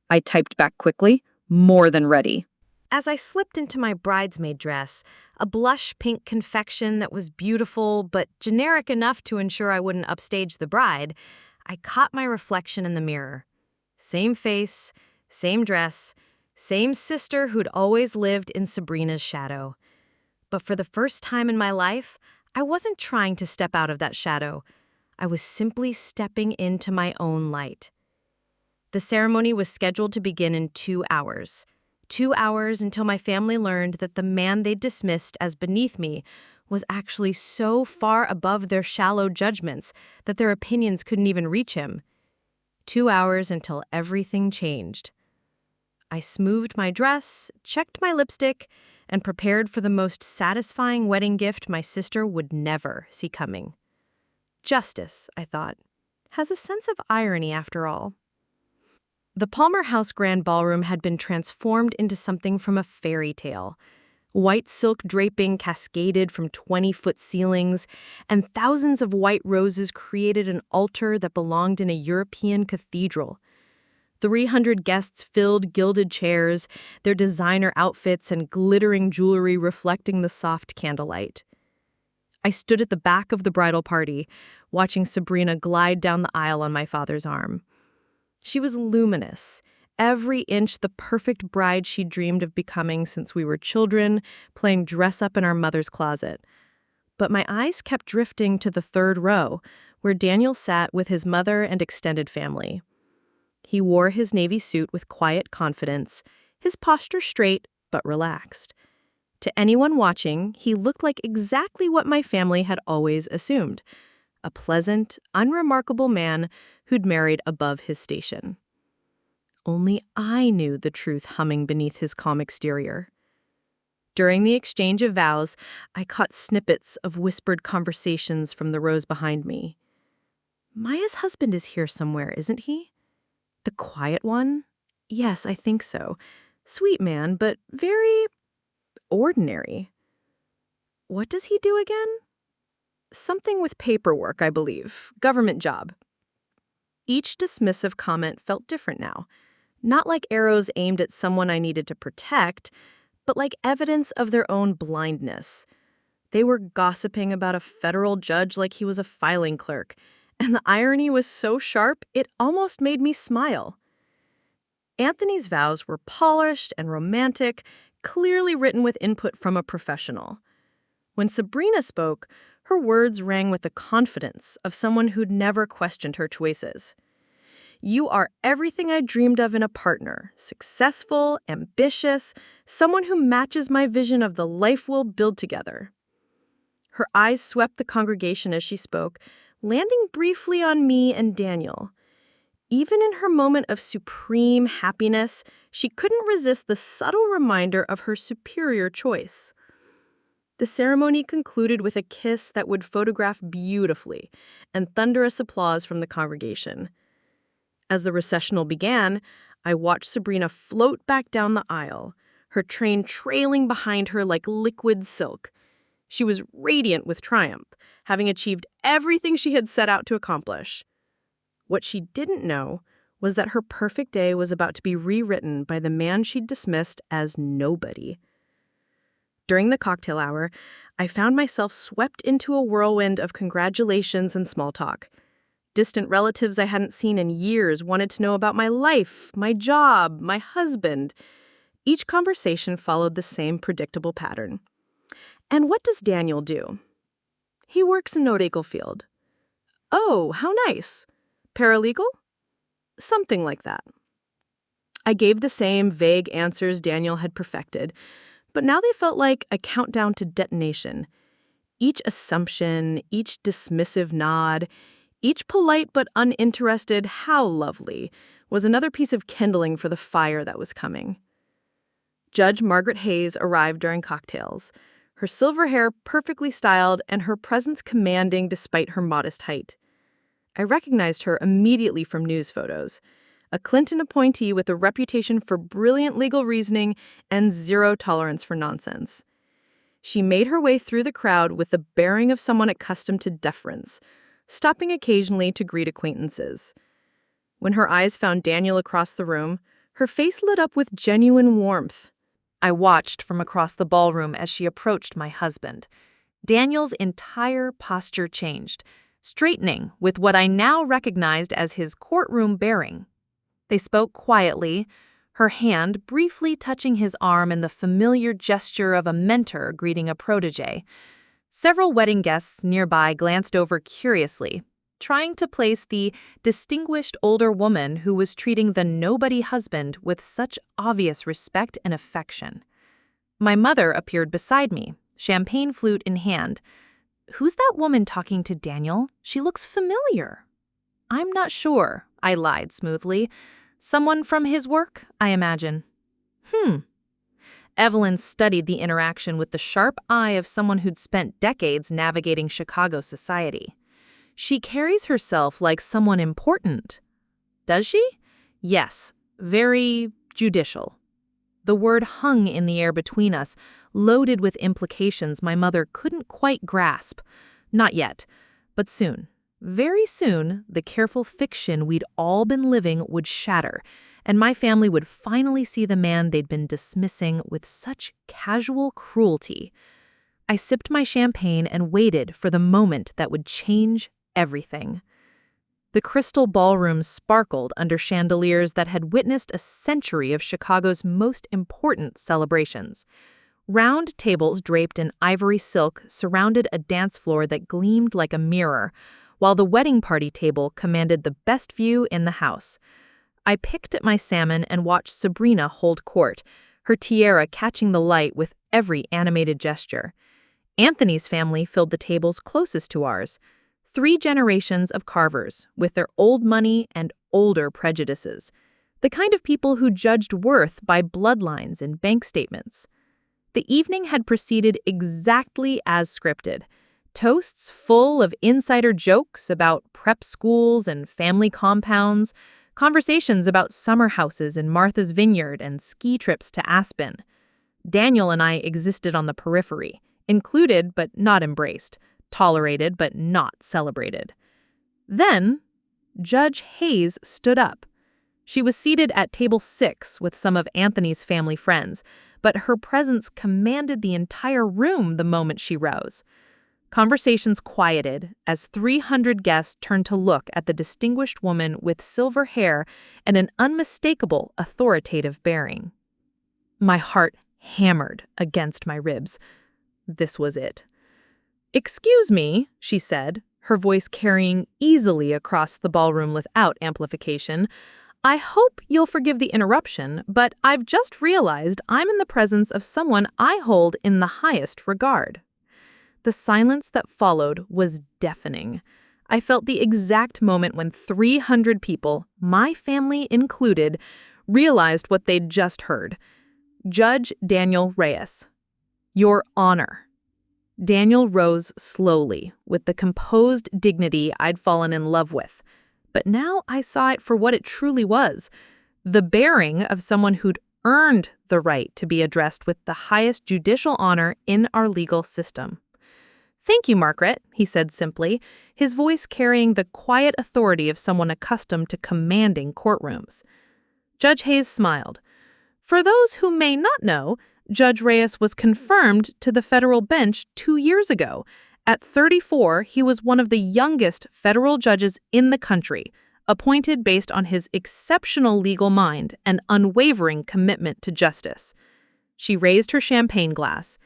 I typed back quickly. "More than ready." As I slipped into my bridesmaid dress, a blush pink confection that was beautiful but generic enough to ensure I wouldn't upstage the bride, I caught my reflection in the mirror. Same face, same dress, same sister who'd always lived in Sabrina's shadow. But for the first time in my life, I wasn't trying to step out of that shadow. I was simply stepping into my own light. The ceremony was scheduled to begin in 2 hours. 2 hours until my family learned that the man they'd dismissed as beneath me was actually so far above their shallow judgments that their opinions couldn't even reach him. 2 hours until everything changed. I smoothed my dress, checked my lipstick, and prepared for the most satisfying wedding gift my sister would never see coming. Justice, I thought, has a sense of irony after all. The Palmer House Grand Ballroom had been transformed into something from a fairy tale. White silk draping cascaded from 20-foot ceilings, and thousands of white roses created an altar that belonged in a European cathedral. 300 guests filled gilded chairs, their designer outfits and glittering jewelry reflecting the soft candlelight. I stood at the back of the bridal party, watching Sabrina glide down the aisle on my father's arm. She was luminous, every inch the perfect bride she'd dreamed of becoming since we were children, playing dress-up in our mother's closet. But my eyes kept drifting to the third row, where Daniel sat with his mother and extended family. He wore his navy suit with quiet confidence, his posture straight but relaxed. To anyone watching, he looked like exactly what my family had always assumed. A pleasant, unremarkable man who'd married above his station. Only I knew the truth humming beneath his calm exterior. During the exchange of vows, I caught snippets of whispered conversations from the rows behind me. Maya's husband is here somewhere, isn't he? The quiet one? Yes, I think so. Sweet man, but very ordinary. What does he do again? Something with paperwork, I believe. Government job. Each dismissive comment felt different now. Not like arrows aimed at someone I needed to protect, but like evidence of their own blindness. They were gossiping about a federal judge like he was a filing clerk, and the irony was so sharp it almost made me smile. Anthony's vows were polished and romantic, clearly written with input from a professional. When Sabrina spoke, her words rang with the confidence of someone who'd never questioned her choices. You are everything I dreamed of in a partner, successful, ambitious, someone who matches my vision of the life we'll build together. Her eyes swept the congregation as she spoke, landing briefly on me and Daniel. Even in her moment of supreme happiness, she couldn't resist the subtle reminder of her superior choice. The ceremony concluded with a kiss that would photograph beautifully, and thunderous applause from the congregation. As the recessional began, I watched Sabrina float back down the aisle, her train trailing behind her like liquid silk. She was radiant with triumph, having achieved everything she had set out to accomplish. What she didn't know was that her perfect day was about to be rewritten by the man she'd dismissed as nobody. During the cocktail hour, I found myself swept into a whirlwind of congratulations and small talk. Distant relatives I hadn't seen in years wanted to know about my life, my job, my husband. Each conversation followed the same predictable pattern. And what does Daniel do? He works in no legal field. Oh, how nice. Paralegal? Something like that. I gave the same vague answers Daniel had perfected, but now they felt like a countdown to detonation. Each assumption, each dismissive nod, each polite but uninterested "how lovely" was another piece of kindling for the fire that was coming. Judge Margaret Hayes arrived during cocktails, her silver hair perfectly styled and her presence commanding despite her modest height. I recognized her immediately from news photos, a Clinton appointee with a reputation for brilliant legal reasoning and zero tolerance for nonsense. She made her way through the crowd with the bearing of someone accustomed to deference, stopping occasionally to greet acquaintances. When her eyes found Daniel across the room, her face lit up with genuine warmth. I watched from across the ballroom as she approached my husband. Daniel's entire posture changed, straightening with what I now recognized as his courtroom bearing. They spoke quietly, her hand briefly touching his arm in the familiar gesture of a mentor greeting a protege. Several wedding guests nearby glanced over curiously, trying to place the distinguished older woman who was treating the nobody husband with such obvious respect and affection. My mother appeared beside me, champagne flute in hand. Who's that woman talking to Daniel? She looks familiar. I'm not sure, I lied smoothly. Someone from his work, I imagine. Evelyn studied the interaction with the sharp eye of someone who'd spent decades navigating Chicago society. She carries herself like someone important. Does she? Yes, very judicial. The word hung in the air between us, loaded with implications my mother couldn't quite grasp. Not yet, but soon. Very soon, the careful fiction we'd all been living would shatter, and my family would finally see the man they'd been dismissing with such casual cruelty. I sipped my champagne and waited for the moment that would change everything. The crystal ballroom sparkled under chandeliers that had witnessed a century of Chicago's most important celebrations. Round tables draped in ivory silk surrounded a dance floor that gleamed like a mirror, while the wedding party table commanded the best view in the house. I picked at my salmon and watched Sabrina hold court, her tiara catching the light with every animated gesture. Anthony's family filled the tables closest to ours. 3 generations of carvers, with their old money and older prejudices. the kind of people who judged worth by bloodlines and bank statements. The evening had proceeded exactly as scripted. Toasts full of insider jokes about prep schools and family compounds, conversations about summer houses in Martha's Vineyard and ski trips to Aspen. Daniel and I existed on the periphery, included but not embraced, tolerated but not celebrated. Then, Judge Hayes stood up. She was seated at table 6 with some of Anthony's family friends, but her presence commanded the entire room the moment she rose. Conversations quieted as 300 guests turned to look at the distinguished woman with silver hair and an unmistakable authoritative bearing. My heart hammered against my ribs. This was it. "Excuse me," she said, her voice carrying easily across the ballroom without amplification. "I hope you'll forgive the interruption, but I've just realized I'm in the presence of someone I hold in the highest regard." The silence that followed was deafening. I felt the exact moment when 300 people, my family included, realized what they'd just heard. Judge Daniel Reyes. "Your Honor." Daniel rose slowly, with the composed dignity I'd fallen in love with. But now I saw it for what it truly was, the bearing of someone who'd earned the right to be addressed with the highest judicial honor in our legal system. "Thank you, Margaret," he said simply, his voice carrying the quiet authority of someone accustomed to commanding courtrooms. Judge Hayes smiled. For those who may not know, Judge Reyes was confirmed to the federal bench 2 years ago. At 34, he was one of the youngest federal judges in the country, appointed based on his exceptional legal mind and unwavering commitment to justice. She raised her champagne glass.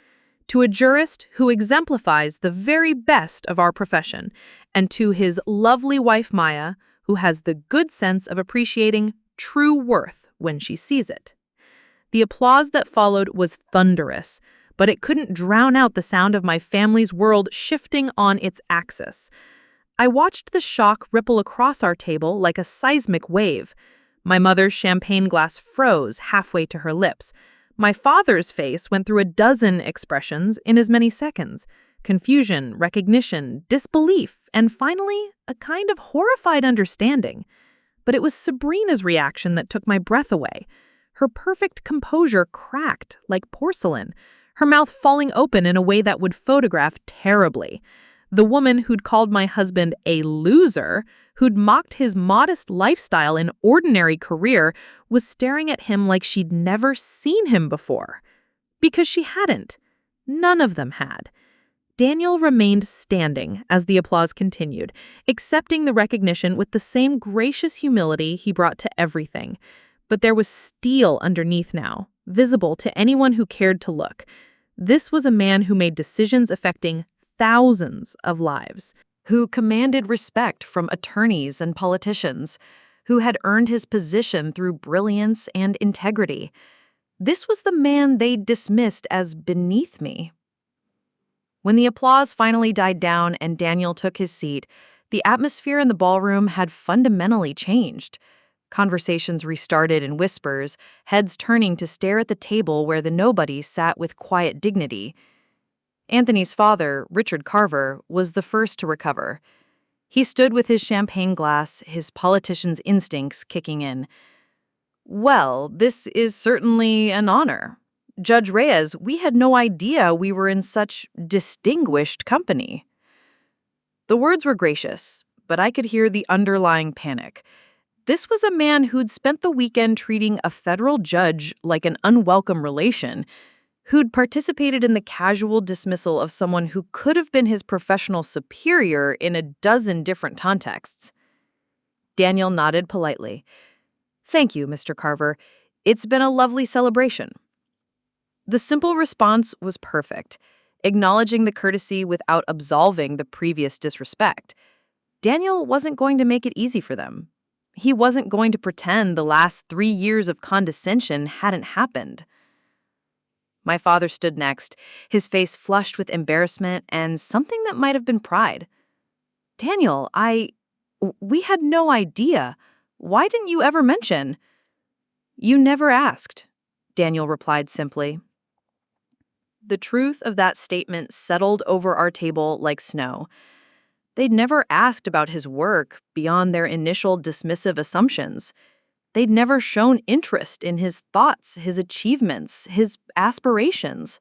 "To a jurist who exemplifies the very best of our profession, and to his lovely wife Maya, who has the good sense of appreciating true worth when she sees it." The applause that followed was thunderous, but it couldn't drown out the sound of my family's world shifting on its axis. I watched the shock ripple across our table like a seismic wave. My mother's champagne glass froze halfway to her lips. My father's face went through a dozen expressions in as many seconds. Confusion, recognition, disbelief, and finally, a kind of horrified understanding. But it was Sabrina's reaction that took my breath away. Her perfect composure cracked like porcelain, her mouth falling open in a way that would photograph terribly. The woman who'd called my husband a loser, who'd mocked his modest lifestyle and ordinary career, was staring at him like she'd never seen him before. Because she hadn't. None of them had. Daniel remained standing as the applause continued, accepting the recognition with the same gracious humility he brought to everything. But there was steel underneath now, visible to anyone who cared to look. This was a man who made decisions affecting thousands of lives, who commanded respect from attorneys and politicians, who had earned his position through brilliance and integrity. This was the man they dismissed as beneath me. When the applause finally died down and Daniel took his seat, the atmosphere in the ballroom had fundamentally changed. Conversations restarted in whispers, heads turning to stare at the table where the nobodies sat with quiet dignity. Anthony's father, Richard Carver, was the first to recover. He stood with his champagne glass, his politician's instincts kicking in. "Well, this is certainly an honor. Judge Reyes, we had no idea we were in such distinguished company." The words were gracious, but I could hear the underlying panic. This was a man who'd spent the weekend treating a federal judge like an unwelcome relation, who'd participated in the casual dismissal of someone who could have been his professional superior in a dozen different contexts. Daniel nodded politely. "Thank you, Mr. Carver. It's been a lovely celebration." The simple response was perfect, acknowledging the courtesy without absolving the previous disrespect. Daniel wasn't going to make it easy for them. He wasn't going to pretend the last 3 years of condescension hadn't happened. My father stood next, his face flushed with embarrassment and something that might have been pride. "Daniel, we had no idea. Why didn't you ever mention?" You never asked, Daniel replied simply. The truth of that statement settled over our table like snow. They'd never asked about his work beyond their initial dismissive assumptions. They'd never shown interest in his thoughts, his achievements, his aspirations.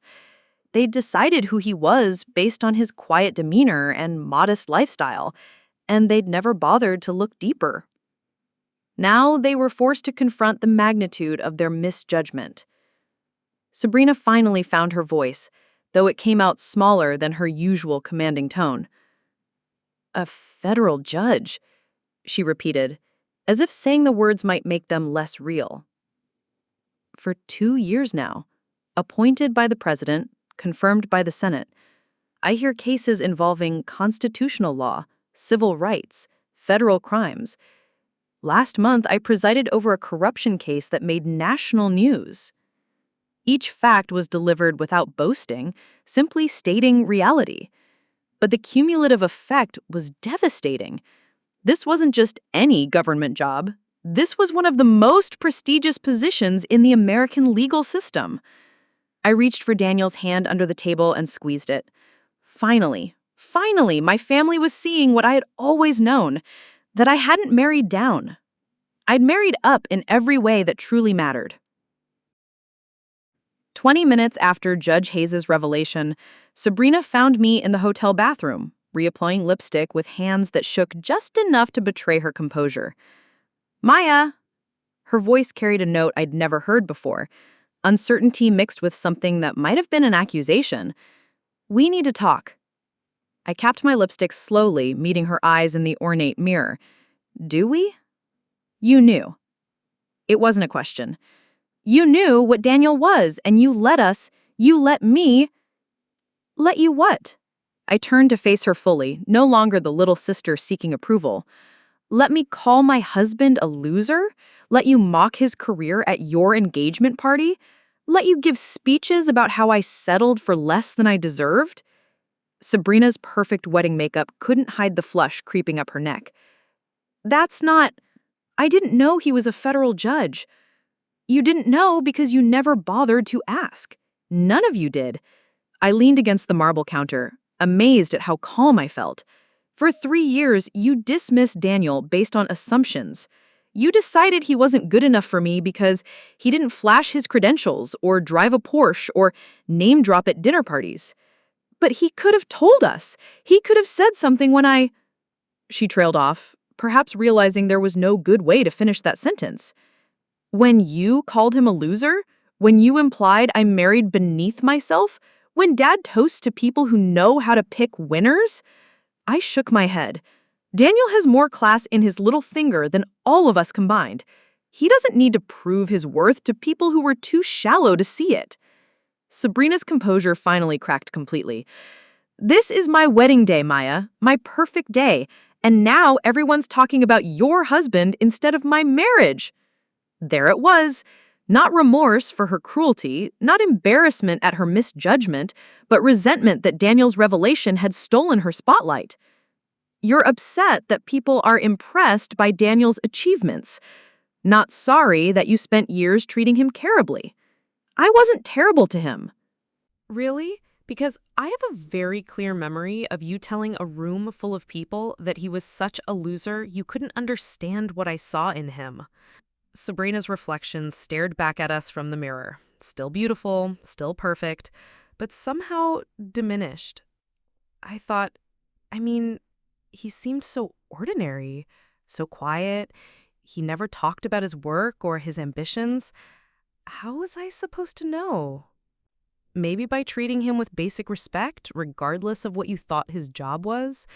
They'd decided who he was based on his quiet demeanor and modest lifestyle, and they'd never bothered to look deeper. Now they were forced to confront the magnitude of their misjudgment. Sabrina finally found her voice, though it came out smaller than her usual commanding tone. "A federal judge," she repeated, as if saying the words might make them less real. "For 2 years now, appointed by the president, confirmed by the Senate. I hear cases involving constitutional law, civil rights, federal crimes. Last month, I presided over a corruption case that made national news. Each fact was delivered without boasting, simply stating reality. But the cumulative effect was devastating. This wasn't just any government job. This was one of the most prestigious positions in the American legal system." I reached for Daniel's hand under the table and squeezed it. Finally, my family was seeing what I had always known, that I hadn't married down. I'd married up in every way that truly mattered. 20 minutes after Judge Hayes' revelation, Sabrina found me in the hotel bathroom, reapplying lipstick with hands that shook just enough to betray her composure. "Maya!" Her voice carried a note I'd never heard before, uncertainty mixed with something that might have been an accusation. "We need to talk." I capped my lipstick slowly, meeting her eyes in the ornate mirror. "Do we?" "You knew." It wasn't a question. "You knew what Daniel was, and you let me. Let you what?" I turned to face her fully, no longer the little sister seeking approval. "Let me call my husband a loser? Let you mock his career at your engagement party? Let you give speeches about how I settled for less than I deserved?" Sabrina's perfect wedding makeup couldn't hide the flush creeping up her neck. "That's not... I didn't know he was a federal judge. You didn't know because you never bothered to ask. None of you did." I leaned against the marble counter, amazed at how calm I felt. "For 3 years, you dismissed Daniel based on assumptions. You decided he wasn't good enough for me because he didn't flash his credentials or drive a Porsche or name drop at dinner parties. But he could have told us. He could have said something when I..." She trailed off, perhaps realizing there was no good way to finish that sentence. "When you called him a loser? When you implied I married beneath myself? When Dad toasts to people who know how to pick winners?" I shook my head. "Daniel has more class in his little finger than all of us combined. He doesn't need to prove his worth to people who were too shallow to see it." Sabrina's composure finally cracked completely. "This is my wedding day, Maya, my perfect day, and now everyone's talking about your husband instead of my marriage." There it was. Not remorse for her cruelty, not embarrassment at her misjudgment, but resentment that Daniel's revelation had stolen her spotlight. "You're upset that people are impressed by Daniel's achievements. Not sorry that you spent years treating him terribly. I wasn't terrible to him." Really? Because I have a very clear memory of you telling a room full of people that he was such a loser you couldn't understand what I saw in him. Sabrina's reflection stared back at us from the mirror. Still beautiful, still perfect, but somehow diminished. I thought, he seemed so ordinary, so quiet. He never talked about his work or his ambitions. How was I supposed to know? Maybe by treating him with basic respect, regardless of what you thought his job was.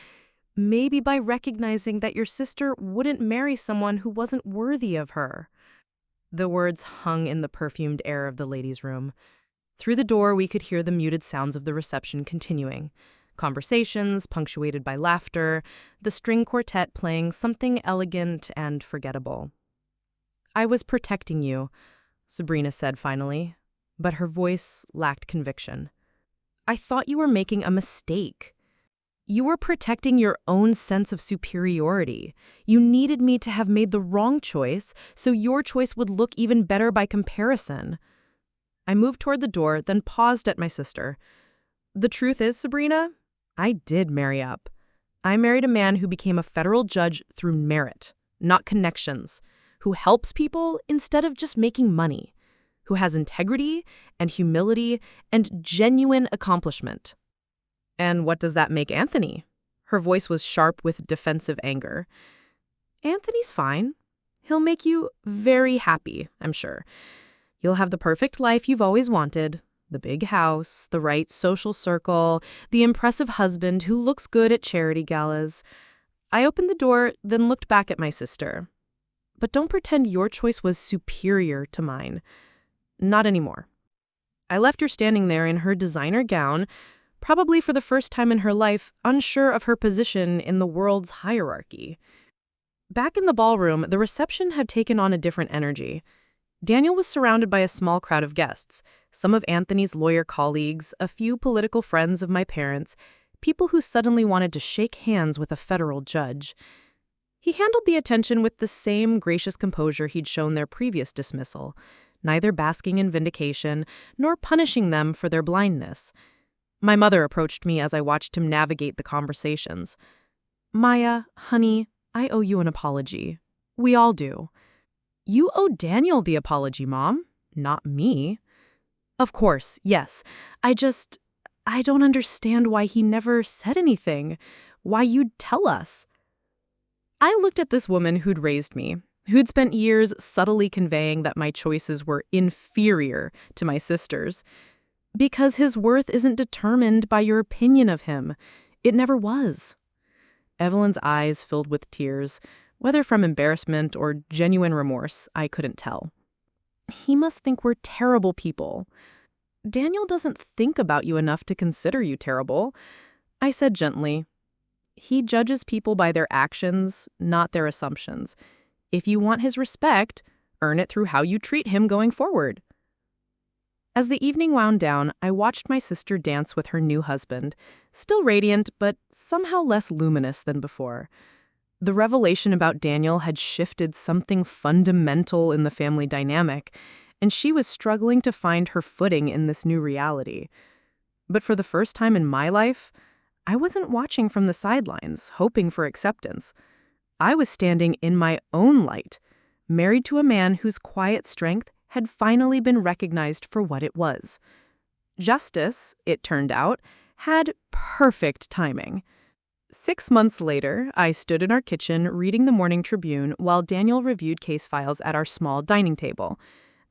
Maybe by recognizing that your sister wouldn't marry someone who wasn't worthy of her. The words hung in the perfumed air of the ladies' room. Through the door, we could hear the muted sounds of the reception continuing. Conversations punctuated by laughter, the string quartet playing something elegant and forgettable. "I was protecting you," Sabrina said finally, but her voice lacked conviction. "I thought you were making a mistake. You were protecting your own sense of superiority. You needed me to have made the wrong choice, so your choice would look even better by comparison. I moved toward the door, then paused at my sister. The truth is, Sabrina, I did marry up. I married a man who became a federal judge through merit, not connections, who helps people instead of just making money, who has integrity and humility and genuine accomplishment. And what does that make Anthony? Her voice was sharp with defensive anger. Anthony's fine. He'll make you very happy, I'm sure. You'll have the perfect life you've always wanted. The big house, the right social circle, the impressive husband who looks good at charity galas. I opened the door, then looked back at my sister. But don't pretend your choice was superior to mine. Not anymore. I left her standing there in her designer gown, probably for the first time in her life, unsure of her position in the world's hierarchy. Back in the ballroom, the reception had taken on a different energy. Daniel was surrounded by a small crowd of guests, some of Anthony's lawyer colleagues, a few political friends of my parents, people who suddenly wanted to shake hands with a federal judge. He handled the attention with the same gracious composure he'd shown their previous dismissal, neither basking in vindication nor punishing them for their blindness. My mother approached me as I watched him navigate the conversations. Maya, honey, I owe you an apology. We all do. You owe Daniel the apology, Mom, not me. Of course, yes. I don't understand why he never said anything, why you'd tell us. I looked at this woman who'd raised me, who'd spent years subtly conveying that my choices were inferior to my sister's. Because his worth isn't determined by your opinion of him. It never was. Evelyn's eyes filled with tears, whether from embarrassment or genuine remorse, I couldn't tell. He must think we're terrible people. Daniel doesn't think about you enough to consider you terrible, I said gently. He judges people by their actions, not their assumptions. If you want his respect, earn it through how you treat him going forward. As the evening wound down, I watched my sister dance with her new husband, still radiant but somehow less luminous than before. The revelation about Daniel had shifted something fundamental in the family dynamic, and she was struggling to find her footing in this new reality. But for the first time in my life, I wasn't watching from the sidelines, hoping for acceptance. I was standing in my own light, married to a man whose quiet strength had finally been recognized for what it was. Justice, it turned out, had perfect timing. 6 months later, I stood in our kitchen reading the Morning Tribune while Daniel reviewed case files at our small dining table.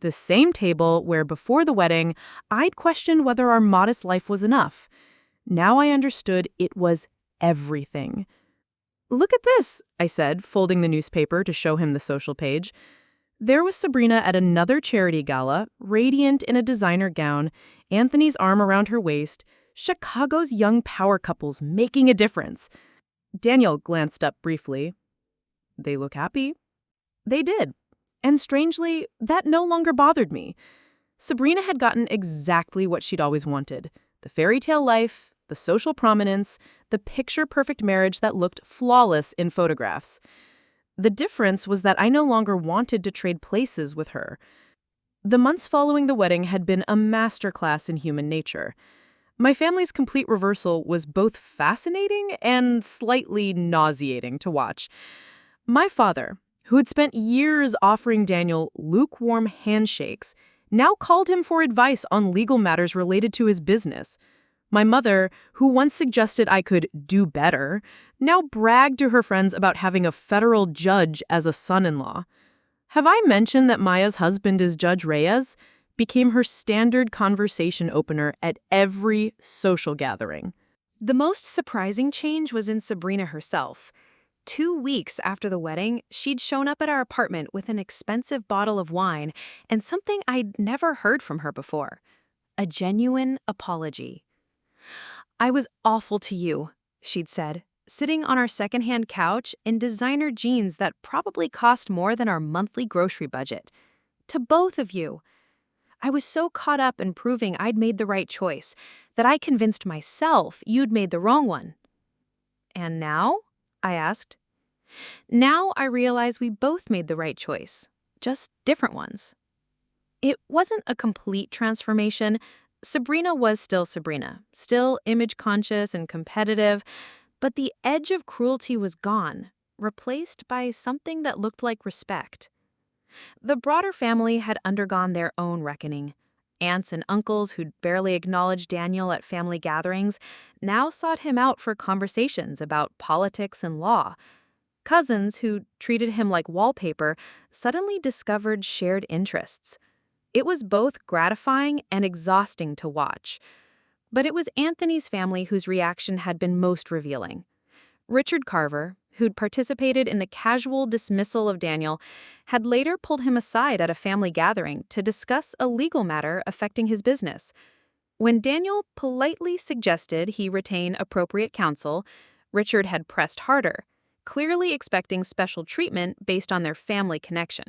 The same table where, before the wedding, I'd questioned whether our modest life was enough. Now I understood it was everything. Look at this, I said, folding the newspaper to show him the social page. There was Sabrina at another charity gala, radiant in a designer gown, Anthony's arm around her waist, Chicago's young power couples making a difference. Daniel glanced up briefly. They look happy. They did. And strangely, that no longer bothered me. Sabrina had gotten exactly what she'd always wanted. The fairy tale life, the social prominence, the picture-perfect marriage that looked flawless in photographs. The difference was that I no longer wanted to trade places with her. The months following the wedding had been a masterclass in human nature. My family's complete reversal was both fascinating and slightly nauseating to watch. My father, who had spent years offering Daniel lukewarm handshakes, now called him for advice on legal matters related to his business. My mother, who once suggested I could do better, now bragged to her friends about having a federal judge as a son-in-law. Have I mentioned that Maya's husband is Judge Reyes? Became her standard conversation opener at every social gathering. The most surprising change was in Sabrina herself. 2 weeks after the wedding, she'd shown up at our apartment with an expensive bottle of wine and something I'd never heard from her before: a genuine apology. "I was awful to you," she'd said, sitting on our secondhand couch in designer jeans that probably cost more than our monthly grocery budget. "To both of you. I was so caught up in proving I'd made the right choice that I convinced myself you'd made the wrong one." And now? I asked. Now I realize we both made the right choice, just different ones. It wasn't a complete transformation. Sabrina was still Sabrina, still image-conscious and competitive, but the edge of cruelty was gone, replaced by something that looked like respect. The broader family had undergone their own reckoning. Aunts and uncles who'd barely acknowledged Daniel at family gatherings now sought him out for conversations about politics and law. Cousins who treated him like wallpaper suddenly discovered shared interests. It was both gratifying and exhausting to watch. But it was Anthony's family whose reaction had been most revealing. Richard Carver, who'd participated in the casual dismissal of Daniel, had later pulled him aside at a family gathering to discuss a legal matter affecting his business. When Daniel politely suggested he retain appropriate counsel, Richard had pressed harder, clearly expecting special treatment based on their family connection.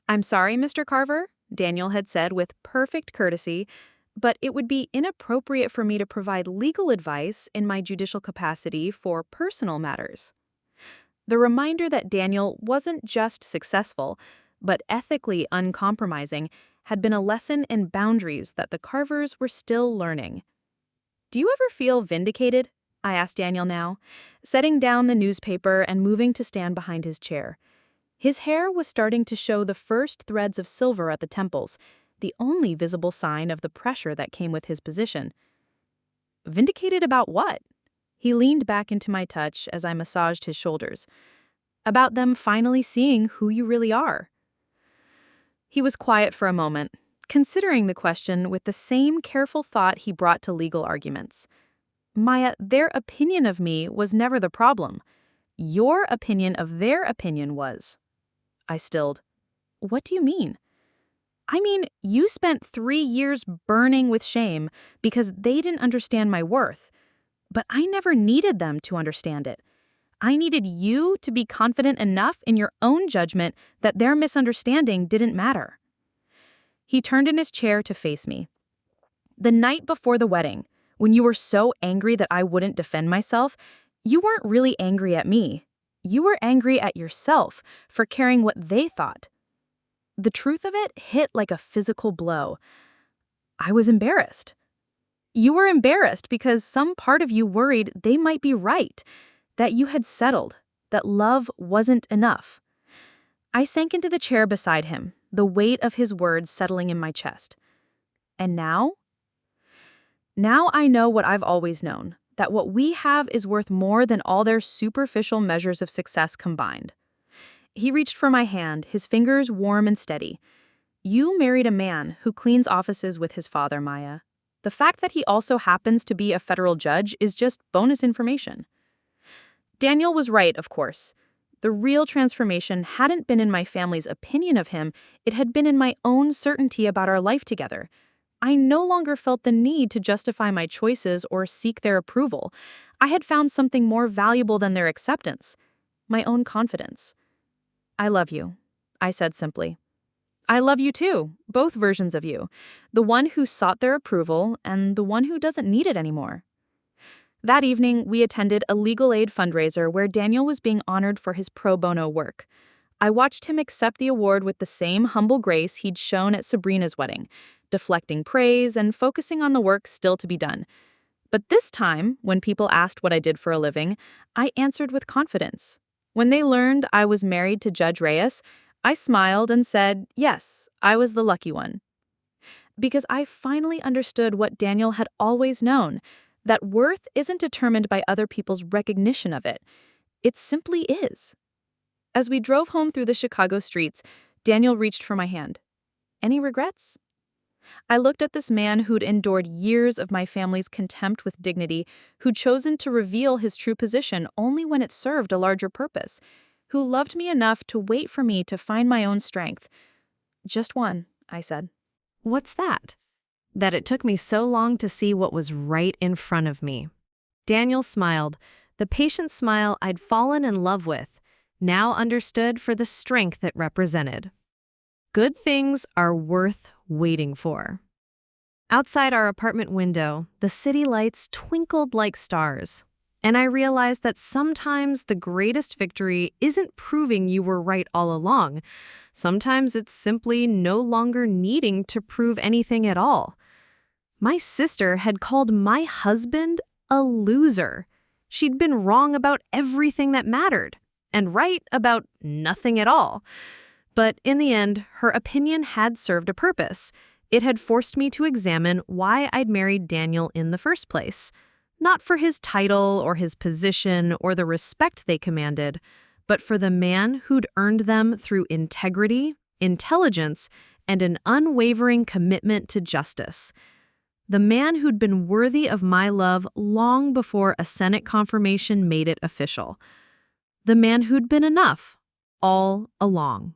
"I'm sorry, Mr. Carver," Daniel had said with perfect courtesy, "but it would be inappropriate for me to provide legal advice in my judicial capacity for personal matters." The reminder that Daniel wasn't just successful, but ethically uncompromising, had been a lesson in boundaries that the Carvers were still learning. "Do you ever feel vindicated?" I asked Daniel now, setting down the newspaper and moving to stand behind his chair. His hair was starting to show the first threads of silver at the temples, the only visible sign of the pressure that came with his position. "Vindicated about what?" He leaned back into my touch as I massaged his shoulders. "About them finally seeing who you really are." He was quiet for a moment, considering the question with the same careful thought he brought to legal arguments. "Maya, their opinion of me was never the problem. Your opinion of their opinion was." I stilled. "What do you mean?" "I mean, you spent 3 years burning with shame because they didn't understand my worth. But I never needed them to understand it. I needed you to be confident enough in your own judgment that their misunderstanding didn't matter." He turned in his chair to face me. "The night before the wedding, when you were so angry that I wouldn't defend myself, you weren't really angry at me. You were angry at yourself for caring what they thought." The truth of it hit like a physical blow. I was embarrassed. "You were embarrassed because some part of you worried they might be right, that you had settled, that love wasn't enough." I sank into the chair beside him, the weight of his words settling in my chest. "And now?" "Now I know what I've always known, that what we have is worth more than all their superficial measures of success combined." He reached for my hand, his fingers warm and steady. "You married a man who cleans offices with his father, Maya. The fact that he also happens to be a federal judge is just bonus information." Daniel was right, of course. The real transformation hadn't been in my family's opinion of him, it had been in my own certainty about our life together. I no longer felt the need to justify my choices or seek their approval. I had found something more valuable than their acceptance, my own confidence. "I love you," I said simply. "I love you too, both versions of you, the one who sought their approval and the one who doesn't need it anymore." That evening, we attended a legal aid fundraiser where Daniel was being honored for his pro bono work. I watched him accept the award with the same humble grace he'd shown at Sabrina's wedding, deflecting praise and focusing on the work still to be done. But this time, when people asked what I did for a living, I answered with confidence. When they learned I was married to Judge Reyes, I smiled and said, yes, I was the lucky one. Because I finally understood what Daniel had always known, that worth isn't determined by other people's recognition of it. It simply is. As we drove home through the Chicago streets, Daniel reached for my hand. "Any regrets?" I looked at this man who'd endured years of my family's contempt with dignity, who'd chosen to reveal his true position only when it served a larger purpose, who loved me enough to wait for me to find my own strength. "Just one," I said. "What's that?" "That it took me so long to see what was right in front of me." Daniel smiled, the patient smile I'd fallen in love with, now understood for the strength it represented. Good things are worth waiting for. Outside our apartment window, the city lights twinkled like stars. And I realized that sometimes the greatest victory isn't proving you were right all along. Sometimes it's simply no longer needing to prove anything at all. My sister had called my husband a loser. She'd been wrong about everything that mattered, and right about nothing at all. But in the end, her opinion had served a purpose. It had forced me to examine why I'd married Daniel in the first place. Not for his title or his position or the respect they commanded, but for the man who'd earned them through integrity, intelligence, and an unwavering commitment to justice. The man who'd been worthy of my love long before a Senate confirmation made it official. The man who'd been enough, all along.